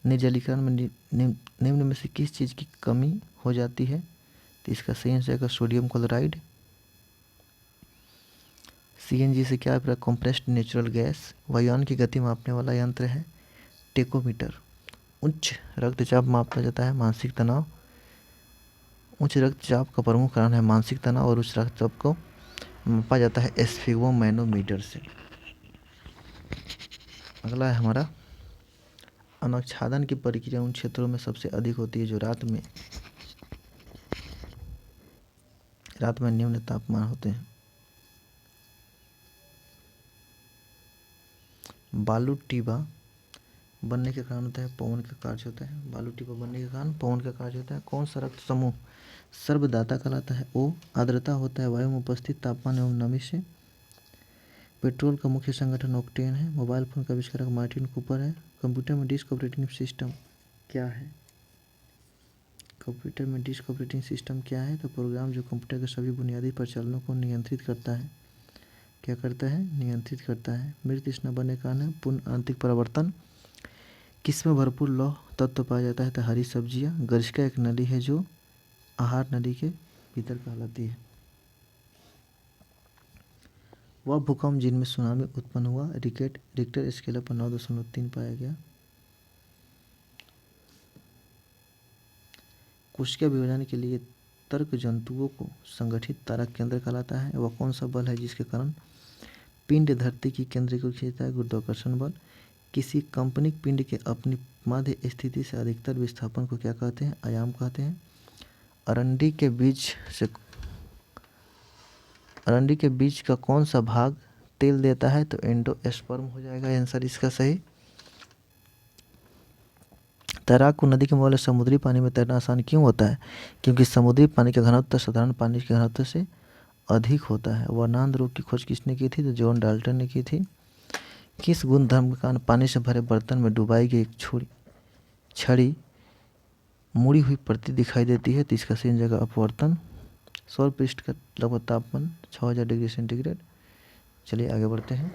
S1: निर्जलीकरण में निम्न में से किस चीज़ की कमी हो जाती है? तो इसका सही आंसर है सोडियम क्लोराइड। सीएनजी से क्या है? Compressed natural gas. वायुयान की गति मापने वाला यंत्र है टेकोमीटर। उच्च रक्तचाप मापा जाता है मानसिक तनाव। उच्च रक्तचाप का प्रमुख कारण है मानसिक तनाव और उच्च रक्तचाप को मापा जाता है एस्फिगोमैनोमीटर से। अगला है हमारा अनाच्छादन की प्रक्रिया उन क्षेत्रों में सबसे अधिक होती है जो रात में निम्न तापमान होते हैं। बालू टीबा बनने के कारण होता है पवन का कार्य होता है। बालू टीबा बनने के कारण पवन का कार्य होता है। कौन सा रक्त समूह सर्वदाता कहलाता है? ओ। आर्द्रता होता है वायु में उपस्थित तापमान एवं नमी से। पेट्रोल का मुख्य संगठन ऑक्टेन है। मोबाइल फोन का आविष्कारक मार्टिन कूपर है। कंप्यूटर में डिस्क ऑपरेटिंग सिस्टम क्या है? कंप्यूटर में डिस्क ऑपरेटिंग सिस्टम क्या है? तो प्रोग्राम जो कंप्यूटर के सभी बुनियादी प्रचलनों को नियंत्रित करता है। क्या करता है? नियंत्रित करता है। मृत स्नान बनने के कारण पूर्ण आंतरिक परिवर्तन। किसमें भरपूर लौह तत्व पाया जाता है? तो हरी सब्जियां। गर्शिका एक नली है जो आहार नली के भीतर कहलाती है। वह भूकंप जिनमें सुनामी उत्पन्न हुआ रिक्टर स्केल पर 9.3 पाया गया। कोशिका विभाजन के लिए तर्क जंतुओं को संगठित तारक केंद्र कहलाता है। वह कौन सा बल है जिसके कारण पिंड धरती की केंद्र को खींचता है? गुरुत्वाकर्षण बल। किसी काल्पनिक पिंड के अपनी मध्य स्थिति से अधिकतर विस्थापन को क्या कहते हैं? आयाम कहते हैं। अरंडी के बीज का कौन सा भाग तेल देता है? तो एंडोस्पर्म हो जाएगा आंसर इसका सही। तैराक को नदी के मुकाबले समुद्री पानी में तैरना आसान क्यों होता है? क्योंकि समुद्री पानी का घनत्व साधारण पानी के घनत्व से अधिक होता है। वर्णांध रोग की खोज किसने की थी? तो जॉन डाल्टन ने की थी। किस गुणधर्म के कारण पानी से भरे बर्तन में डुबाई गई एक छड़ी मुड़ी हुई प्रति दिखाई देती है? तो इसका सही जगह अपवर्तन। सौर पृष्ठ का लगभग तापमान 6000 डिग्री सेंटीग्रेड। चलिए आगे बढ़ते हैं।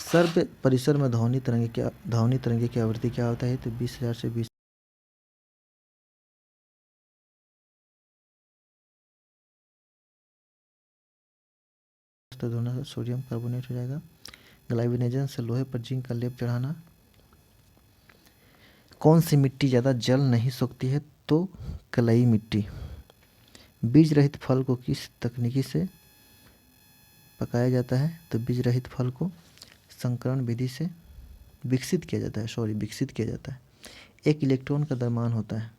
S1: सर्व परिसर में ध्वनि तरंगे की आवृत्ति क्या होता है? तो 20,000 से 20 धोना सोडियम कार्बोनेट हो जाएगा। ग्लाइविनेजन से लोहे पर जिंक का लेप चढ़ाना। कौन सी मिट्टी ज़्यादा जल नहीं सोखती है? तो कलई मिट्टी। बीज रहित फल को किस तकनीकी से पकाया जाता है? तो बीज रहित फल को संकरण विधि से विकसित किया जाता है। एक इलेक्ट्रॉन का द्रव्यमान होता है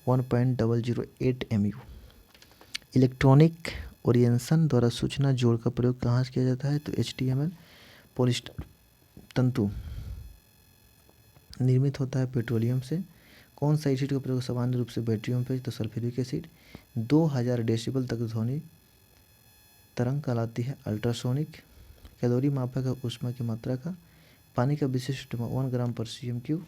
S1: 1.008 mu। इलेक्ट्रॉनिक ओरिएंशन द्वारा सूचना जोड़ का प्रयोग कहाँ से किया जाता है? तो HTML पॉलिस्टर तंतु निर्मित होता है पेट्रोलियम से। कौन सा एसिड का प्रयोग सामान्य रूप से बैटरियों में? तो सल्फ्यूरिक एसिड। 2000 डेसिबल तक ध्वनि तरंग कहलाती है अल्ट्रासोनिक। कैलोरी मापक है ऊष्मा की मात्रा का। पानी का विशिष्ट 1 ग्राम पर cm3।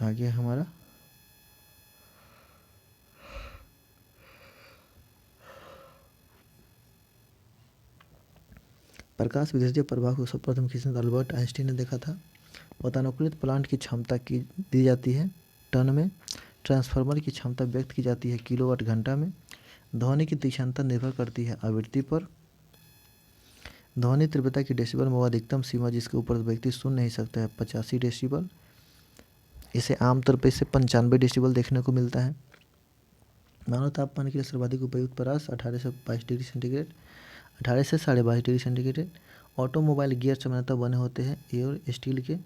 S1: आगे हमारा प्रकाश विसर्जन प्रभाव को सर्वप्रथम किसने? अल्बर्ट आइंस्टीन ने देखा था। वातानुकूलित प्लांट की क्षमता की दी जाती है टन में। ट्रांसफार्मर की क्षमता व्यक्त की जाती है किलोवाट घंटा में। ध्वनि की तीक्ष्णता निर्भर करती है आवृत्ति पर। ध्वनि तीव्रता की डेसिबल में अधिकतम सीमा जिसके ऊपर व्यक्ति सुन नहीं सकता है 85 डेसिबल। इसे आमतौर पर इसे 95 डेसिबल देखने को मिलता है। मानव तापमान के लिए सर्वाधिक उपयुक्त परास 18 से 22 डिग्री सेंटीग्रेड। 18 से 22.5 डिग्री सेंटीग्रेड। ऑटोमोबाइल गियर सामान्यतः बने होते हैं एयर स्टील के।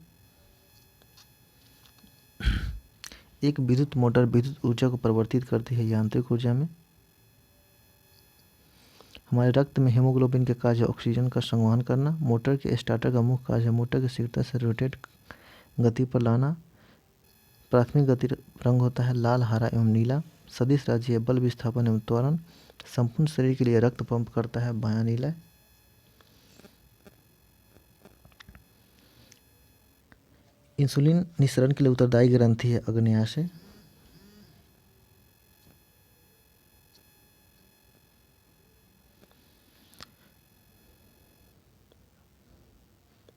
S1: एक विद्युत मोटर विद्युत ऊर्जा को परिवर्तित करती है यांत्रिक ऊर्जा में। हमारे रक्त में हीमोग्लोबिन का कार्य है ऑक्सीजन का संवहन करना। मोटर के स्टार्टर का मुख्य कार्य है मोटर की शीघ्रता से रोटेट गति पर लाना। प्राथमिक गति रंग होता है लाल, हरा एवं नीला। सदिश राशि है बल विस्थापन एवं त्वरण। संपूर्ण शरीर के लिए रक्त पंप करता है बायां नीला। इंसुलिन निःसरण के लिए उत्तरदायी ग्रंथि है अग्न्याशय।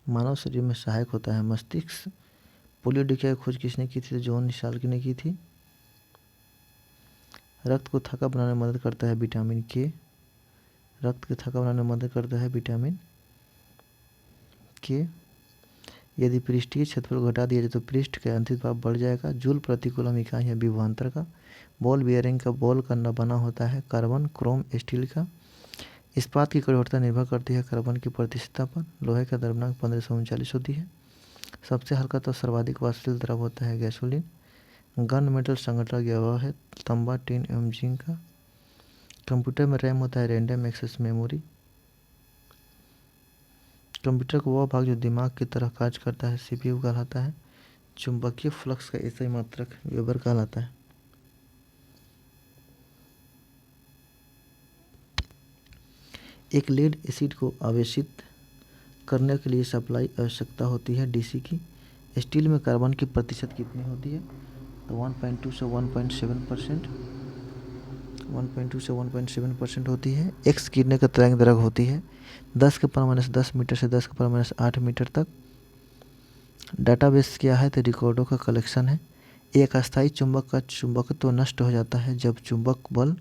S1: मानव शरीर में सहायक होता है मस्तिष्क। पोलियो टीका की खोज किसने की थी? जॉन निशाल्की ने की थी। रक्त को थक्का बनाने में मदद करता है विटामिन के। रक्त को थक्का बनाने में मदद करता है विटामिन के। यदि पृष्ठीय क्षेत्रफल को घटा दिया जाए तो पृष्ठ का अंतिम भाग बढ़ जाएगा। जूल प्रतिकूलम इकाई है विभवांतर का। बॉल बियरिंग का बॉल का बना होता है कार्बन, क्रोम, स्टील का। इस्पात की कठोरता निर्भर करती है कार्बन की प्रतिशतता पर। लोहे का द्रव्यमान 1539 होती है। सबसे हल्का तो सर्वाधिक वाष्पशील द्रव होता है गैसोलीन। गन मेटल संगठन का अभाव है तांबा, टिन एवं जिंक का। कंप्यूटर में रैम होता है रैंडम एक्सेस मेमोरी। कंप्यूटर का वह भाग जो दिमाग की तरह कार्य करता है सीपीयू कहलाता है। चुंबकीय फ्लक्स का एसआई मात्रक वेबर कहलाता है। एक लेड एसिड को आवेशित करने के लिए सप्लाई आवश्यकता होती है डीसी की। स्टील में कार्बन की प्रतिशत कितनी होती है? तो 1.2 से 1.7%। 1.2 से 1.7% होती है। एक्स किरणें का तरंग दैर्घ्य होती है 10⁻10 मीटर से 10⁻8 मीटर तक। डाटाबेस क्या है? तो रिकॉर्डों का कलेक्शन है। एक अस्थायी चुंबक का चुंबकत्व नष्ट हो जाता है जब चुंबक बल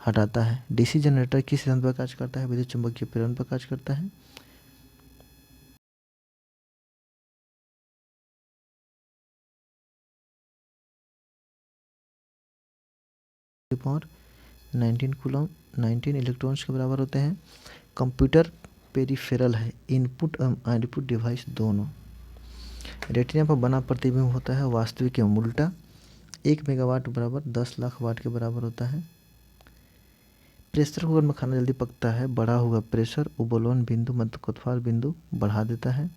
S1: हटाता है। डीसी जनरेटर किस सिद्धांत पर कार्य करता है? विद्युत चुंबकीय प्रेरण पर कार्य करता है। पावर 19 कूलम 19 इलेक्ट्रॉन्स के बराबर होते हैं। कंप्यूटर पेरिफेरल है, इनपुट एवं आउटपुट डिवाइस दोनों। रेटिना पर बना प्रतिबिंब होता है वास्तविक एवं उल्टा। 1 मेगावाट बराबर 10 लाख वाट के बराबर होता है। प्रेशर कुकर में खाना जल्दी पकता है बढ़ा हुआ प्रेशर उबलवन बिंदु मध्यकोत्फार बिंदु बढ़ा देता है।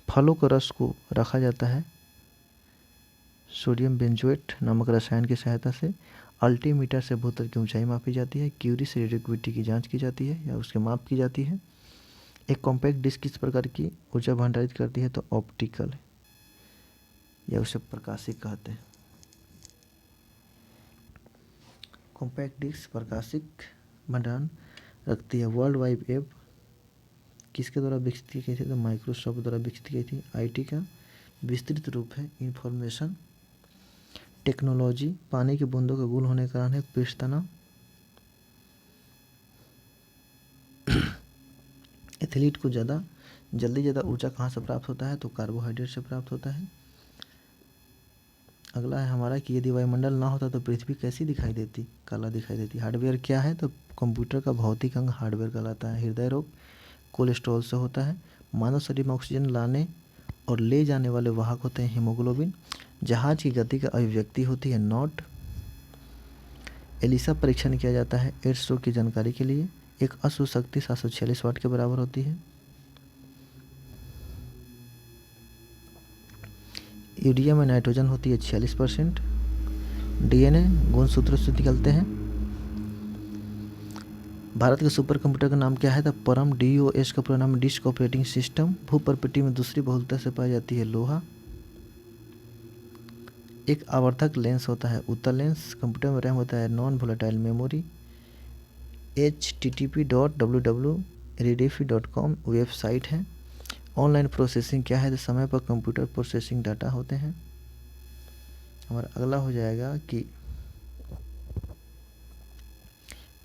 S1: फलों के रस को रखा जाता है सोडियम बेंजोएट नामक रसायन की सहायता से। अल्टीमीटर से भूतल की ऊंचाई मापी जाती है। क्यूरी से रेडियोएक्टिविटी की जांच की जाती है या उसके माप की जाती है। एक कॉम्पैक्ट डिस्क किस प्रकार की ऊर्जा भंडारित करती है? तो ऑप्टिकल या उसे प्रकाशिक कहते हैं। कॉम्पैक्ट डिस्क प्रकाशिक भंडारण रखती है। वर्ल्ड वाइड वेब किसके द्वारा विकसित की गई थी? तो माइक्रोसॉफ्ट द्वारा विकसित की गई थी। आईटी का विस्तृत रूप है इंफॉर्मेशन टेक्नोलॉजी। पानी की बूंदों का गुल होने का कारण है पृष्ठतना। एथलीट को जल्दी ज़्यादा ऊर्जा कहाँ से प्राप्त होता है? तो कार्बोहाइड्रेट से प्राप्त होता है। अगला है हमारा कि यदि वायुमंडल ना होता तो पृथ्वी कैसी दिखाई देती? काला दिखाई देती। हार्डवेयर क्या है? तो कंप्यूटर का भौतिक अंग हार्डवेयर कहलाता है। हृदय रोग कोलेस्ट्रॉल से होता है। मानव शरीर में ऑक्सीजन लाने और ले जाने वाले वाहक होते हैं हीमोग्लोबिन। जहाज की गति का अभिव्यक्ति होती है नॉट। एलिसा परीक्षण किया जाता है एड्स रोग की जानकारी के लिए। एक अश्व शक्ति 746 वाट के बराबर होती है। यूरिया में नाइट्रोजन होती है 46%। डीएनए गुणसूत्र से निकलते हैं। भारत के सुपर कंप्यूटर का नाम क्या है? तो परम DOS का पूरा नाम डिस्क ऑपरेटिंग सिस्टम। भूप्रपट्टी में दूसरी बहुलता से पाई जाती है लोहा। एक आवर्धक लेंस होता है उत्तल लेंस। कंप्यूटर में रैम होता है non volatile memory. http://rediffy.com website है। ऑनलाइन प्रोसेसिंग क्या है? तो समय पर कंप्यूटर प्रोसेसिंग डाटा होते हैं। हमारा अगला हो जाएगा कि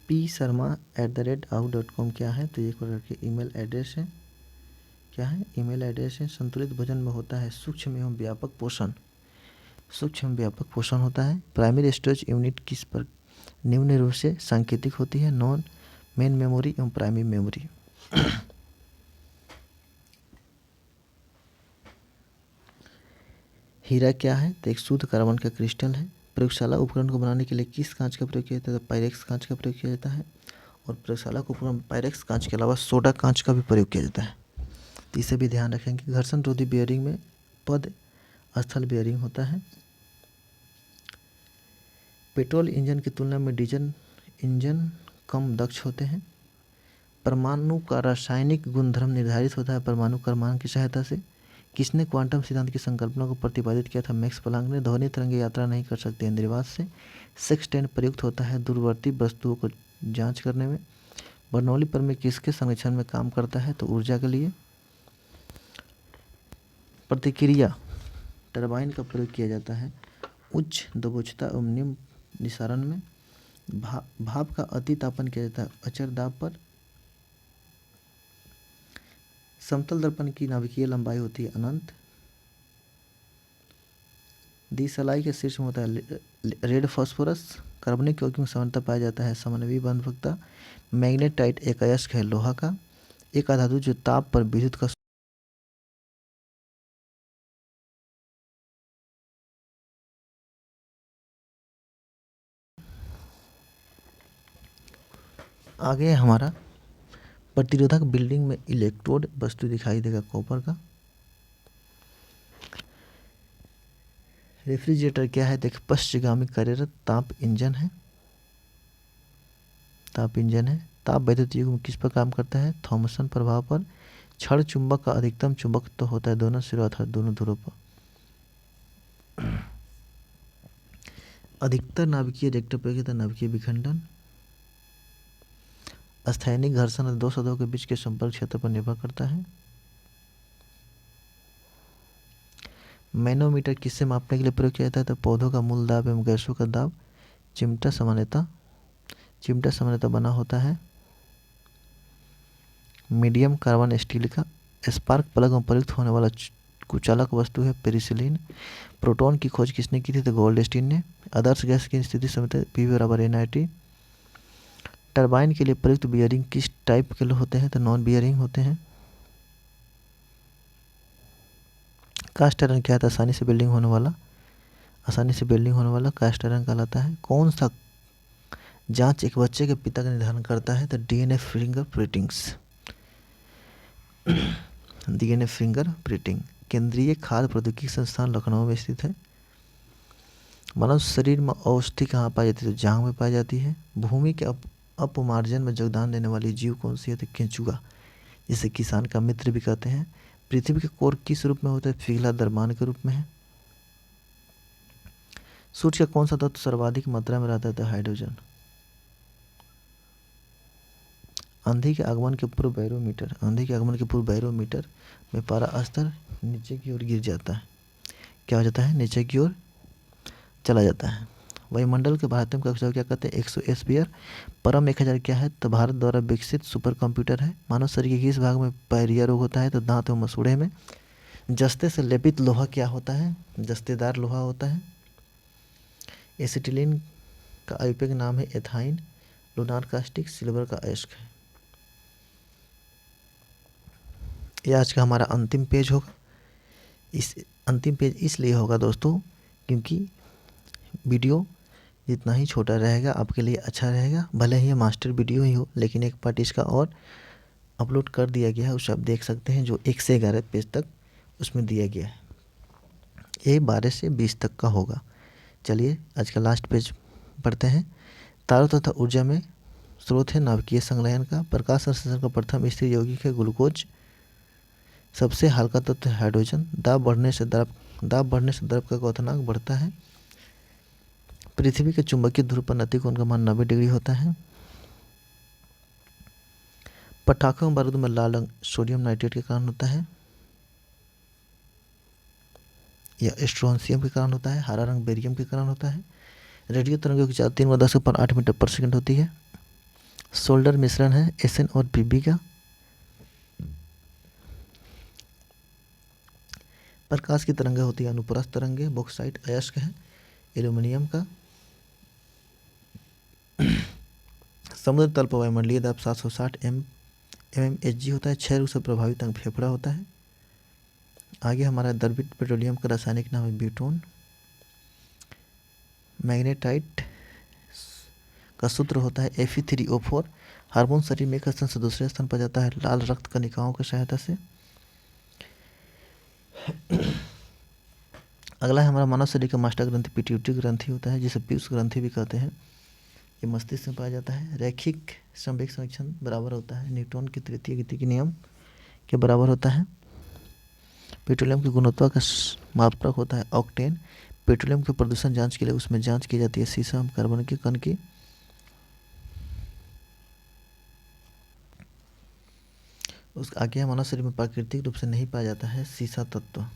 S1: psharma@outlook.com क्या है? तो ये एक प्रकार की ईमेल एड्रेस है। क्या है? ईमेल एड्रेस है। संतुलित भोजन में होता है सूक्ष्म एवं व्यापक पोषण। सूक्ष्म व्यापक पोषण होता है। प्राइमरी स्टोरेज यूनिट किस पर निम्न रूप से सांकेतिक होती है? नॉन मेन मेमोरी एवं प्राइमरी मेमोरी। हीरा क्या है? तो एक शुद्ध कार्बन का क्रिस्टल है। प्रयोगशाला उपकरण को बनाने के लिए किस कांच का प्रयोग किया जाता है? तो पायरेक्स कांच का प्रयोग किया जाता है। और प्रयोगशाला के उपकरण पायरेक्स कांच के अलावा सोडा कांच का भी प्रयोग किया जाता है। तो इसे भी ध्यान रखेंगे। घर्षण रोधी बेयरिंग में पद स्थल बेयरिंग होता है। पेट्रोल इंजन की तुलना में डीजल इंजन कम दक्ष होते हैं। परमाणु का रासायनिक गुणधर्म निर्धारित होता है परमाणु क्रमांक की सहायता से। किसने क्वांटम सिद्धांत की संकल्पना को प्रतिपादित किया था? मैक्स प्लांक ने। ध्वनि तरंगे यात्रा नहीं कर सकते इंद्रियवास से। सेक्सटेंट प्रयुक्त होता है दूरवर्ती वस्तुओं को जांच करने में। बर्नौली प्रमेय किसके संरक्षण में काम करता है? तो ऊर्जा के लिए। प्रतिक्रिया टरबाइन का प्रयोग किया जाता है उच्च दबोचता एवं निम्न निसारण में। भाप का अति तापन किया जाता है अचर दाब पर। समतल दर्पण की नाभिकीय लंबाई होती है अनंत। दिसलाई के शीर्ष में होता है रेड फास्फोरस। कार्बनिक यौगिक में समानता पाया जाता है समन्वयी बंधुकता। मैग्नेटाइट एक अयस्क है लोहा का। एक अधातु जो ताप पर विद्युत का आगे हमारा प्रतिरोधक बिल्डिंग में इलेक्ट्रोड वस्तु दिखाई देगा कॉपर का। रेफ्रिजरेटर क्या है? देखिए पश्चगामी कार्यरत ताप इंजन है। ताप इंजन है। ताप वैद्युत युग में किस पर काम करता है? थॉमसन प्रभाव पर। क्षण चुंबक का अधिकतम चुंबक तो होता है दोनों सिरों अर्थात दोनों ध्रुवों पर। अधिकतर नाभिकीय रिएक्टर प्रयोग होता है नाभिकीय विखंडन। अस्थायनिक घर्षण दो सतहों के बीच के संपर्क क्षेत्र पर निर्भर करता है। मैनोमीटर किससे मापने के लिए प्रयोग किया जाता है? तो पौधों का मूल दाब एवं गैसों का दाब। चिमटा सामान्यतः बना होता है मीडियम कार्बन स्टील का। स्पार्क प्लग में प्रयुक्त होने वाला कुचालक वस्तु है पेरिसिलिन। प्रोटॉन की खोज किसने की थी? तो गोल्डस्टीन ने। आदर्श गैस की स्थिति समय P बराबर NiT। टरबाइन के लिए प्रयुक्त बियरिंग किस टाइप के होते हैं? तो नॉन बियरिंग होते हैं। कास्ट आयरन क्या है? आसानी से बिल्डिंग होने वाला कास्ट आयरन कहलाता है। कौन सा जांच एक बच्चे के पिता का निर्धारण करता है? तो DNA फिंगर प्रिंटिंग। केंद्रीय खाद्य प्रौद्योगिकी संस्थान लखनऊ में स्थित है। मानव शरीर में औषधि कहाँ पाई जाती है? तो जांघ में पाई जाती है। भूमि के अपमार्जन में योगदान देने वाली जीव कौन सी है? तो केंचुआ, जिसे किसान का मित्र भी कहते हैं। पृथ्वी के कोर किस रूप में होता है? पिघला द्रव्यमान के रूप में है। सूर्य का कौन सा तत्व सर्वाधिक मात्रा में रहता है? तो हाइड्रोजन। आंधी के आगमन के पूर्व बैरोमीटर में पारा स्तर नीचे की ओर गिर जाता है। क्या हो जाता है? नीचे की ओर चला जाता है। वायुमंडल के भारतीय कक्षा क्या कहते हैं? 100 स्फीयर। परम 1000 क्या है? तो भारत द्वारा विकसित सुपर कंप्यूटर है। मानव शरीर के किस भाग में पायरिया रोग होता है? तो दांत एवं मसूड़े में। जस्ते से लेपित लोहा क्या होता है? जस्तेदार लोहा होता है। एसिटिलीन का आयुर्वेदिक नाम है एथाइन। लूनार कास्टिक सिल्वर का अयस्क है। यह आज का हमारा अंतिम पेज होगा। इस अंतिम पेज इसलिए होगा दोस्तों क्योंकि वीडियो जितना ही छोटा रहेगा आपके लिए अच्छा रहेगा। भले ही ये मास्टर वीडियो ही हो लेकिन एक पार्ट इसका और अपलोड कर दिया गया है, उसे आप देख सकते हैं, जो 1 से 11 पेज तक उसमें दिया गया है। ये 12 से 20 तक का होगा। चलिए आज का लास्ट पेज पढ़ते हैं। तारों तथा ऊर्जा में स्रोत है नाभिकीय संलयन का। प्रकाश संश्लेषण का प्रथम स्थिर यौगिक है ग्लूकोज। सबसे हल्का तत्व है हाइड्रोजन। दाब बढ़ने से द्रव का क्वथनांक बढ़ता है। पृथ्वी के चुंबकीय ध्रुव पर नति कोण का मान 90 डिग्री होता है। पटाखों बारूद में लाल रंग सोडियम नाइट्रेट के कारण होता है या स्ट्रोंशियम के कारण होता है। हरा रंग बेरियम के कारण होता है। रेडियो तरंगों की चाल 3.10 मीटर पर सेकंड होती है। सोल्डर मिश्रण है SN और Pb का। प्रकाश की तरंगें होती है अनुप्रस्थ तरंगें। बॉक्साइट अयस्क है एल्यूमिनियम का। समुद्र तल पर वायुमंडलीय दाब 760 mmHg होता है। क्षय रोग से प्रभावित अंग फेफड़ा होता है। आगे हमारा द्रवित पेट्रोलियम का रासायनिक नाम है ब्यूटोन। मैग्नेटाइट का सूत्र होता है Fe3O4। हार्मोन शरीर में एक स्थान से दूसरे स्थान पर जाता है लाल रक्त कणिकाओं की सहायता से। अगला है हमारा मानव शरीर का मास्टर ग्रंथि पिट्यूटरी ग्रंथि होता है, जिसे पीयूष ग्रंथि भी कहते हैं। ये मस्तिष्क में पाया जाता है। रैखिक संवेग संरक्षण बराबर होता है न्यूटन की तृतीय गति के नियम के बराबर होता है। पेट्रोलियम की गुणवत्ता का मात्रक होता है ऑक्टेन। पेट्रोलियम के प्रदूषण जांच के लिए उसमें जांच की जाती है सीसा कार्बन के कण की। उस आगे मानव शरीर में प्राकृतिक रूप से नहीं पाया जाता है सीसा तत्व।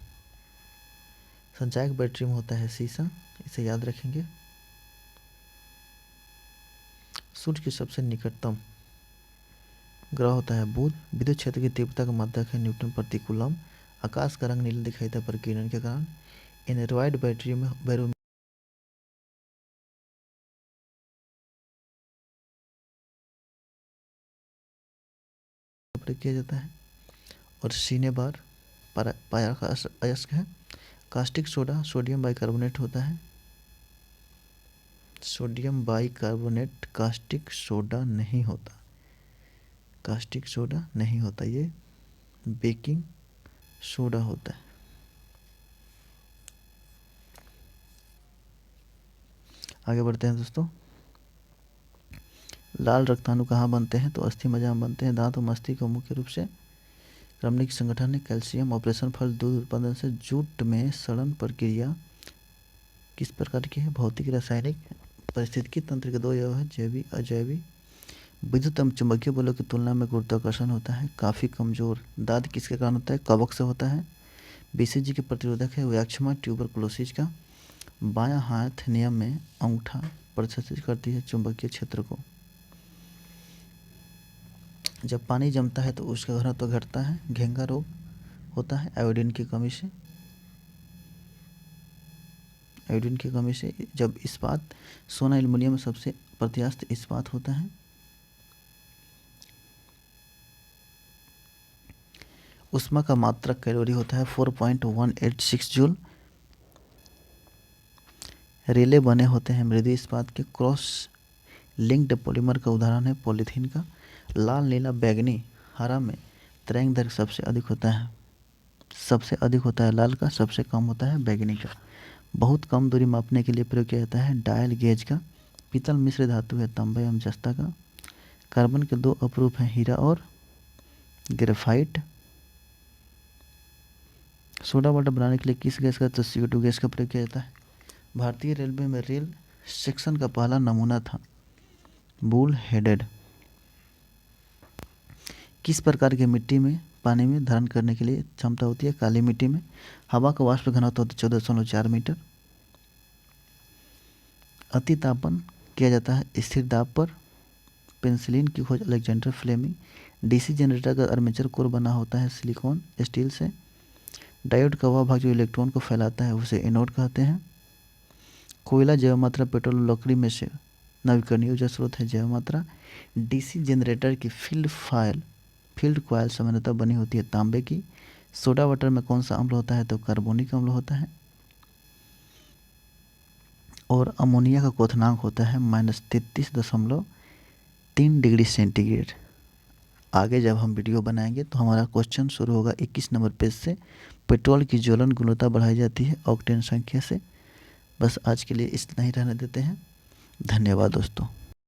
S1: संचायक बैटरी में होता है सीसा, इसे याद रखेंगे। सूर्य के सबसे निकटतम ग्रह होता है बुध। विद्युत क्षेत्र की तीव्रता का मात्रक है न्यूटन प्रति कूलम। आकाश का रंग नीला दिखाई देता है प्रकीर्णन के कारण। एनोरॉइड बैटरी में बैरोमीटर किया जाता है। और सीने बार पाया का अयस्क है। कास्टिक सोडा सोडियम बाइकार्बोनेट होता है। सोडियम बाइकार्बोनेट कास्टिक सोडा नहीं होता। कास्टिक सोडा नहीं होता, ये बेकिंग सोडा होता है। आगे बढ़ते हैं दोस्तों। लाल रक्ताणु कहाँ बनते हैं? तो अस्थि मज्जा में बनते हैं। दांत और मस्तिष्क मुख्य रूप से रमणीक संगठन है। कैल्शियम ऑपरेशन फल दूध उत्पादन से जूट में सड़न प्रक्रिया किस प्रकार की है? भौतिक रासायनिक। पारिस्थितिकी तंत्र के दो अवयव है, जैविक अजैविक। विद्युत एवं चुंबकीय बलों की तुलना में गुरुत्वाकर्षण होता है काफ़ी कमजोर। दाद किसके कारण होता है? कवक से होता है। बीसीजी के प्रतिरोधक है। व्याक्षमा ट्यूबरकुलोसिस का। बायां हाथ नियम में अंगूठा प्रदर्शित करती है चुंबकीय क्षेत्र को। जब पानी जमता है तो उसका घनत्व घटता है। घेंगा रोग होता है आयोडीन की कमी से। आयोडीन की कमी से। जब इस्पात सोना एल्युमिनियम सबसे प्रत्यास्थ इस्पात होता है। उष्मा का मात्रक कैलोरी होता है 4.186 जूल। रेले बने होते हैं मृदु इस्पात के। क्रॉस लिंक्ड पॉलीमर का उदाहरण है पॉलीथीन का। लाल नीला बैगनी हरा में तरंग दैर्घ्य सबसे अधिक होता है। सबसे अधिक होता है लाल का, सबसे कम होता है बैगनी का। बहुत कम दूरी मापने के लिए प्रयोग किया जाता है डायल गेज का। पीतल मिश्र धातु है तांबा एवं जस्ता का। कार्बन के दो अपरूप हैं हीरा और ग्रेफाइट। सोडा वाटर बनाने के लिए किस गैस का? तो CO2 गैस का प्रयोग किया जाता है। भारतीय रेलवे में रेल सेक्शन का पहला नमूना था बुल हेडेड। किस प्रकार की मिट्टी में पानी में धारण करने के लिए क्षमता होती है? काली मिट्टी में। हवा का वाष्प घनत्व होता है 14.4 मीटर। अति तापन किया जाता है स्थिर दाब पर। पेंसिलिन की खोज अलेक्जेंडर फ्लेमिंग। डीसी जनरेटर का आर्मेचर कोर बना होता है सिलिकॉन स्टील से। डायोड का वह भाग जो इलेक्ट्रॉन को फैलाता है उसे एनोड कहते हैं। कोयला जैव मात्रा पेट्रोल और लकड़ी में से नवीकरणीय ऊर्जा स्रोत है जैव मात्रा। डीसी जनरेटर की फील्ड कॉयल सामान्यतः बनी होती है तांबे की। सोडा वाटर में कौन सा अम्ल होता है? तो कार्बोनिक अम्ल होता है। और अमोनिया का क्वथनांक होता है -33.3 डिग्री सेंटीग्रेड। आगे जब हम वीडियो बनाएंगे तो हमारा क्वेश्चन शुरू होगा 21 नंबर पेज से। पेट्रोल की ज्वलन गुणवत्ता बढ़ाई जाती है ऑक्टेन संख्या से। बस आज के लिए इतना ही रहने देते हैं। धन्यवाद दोस्तों।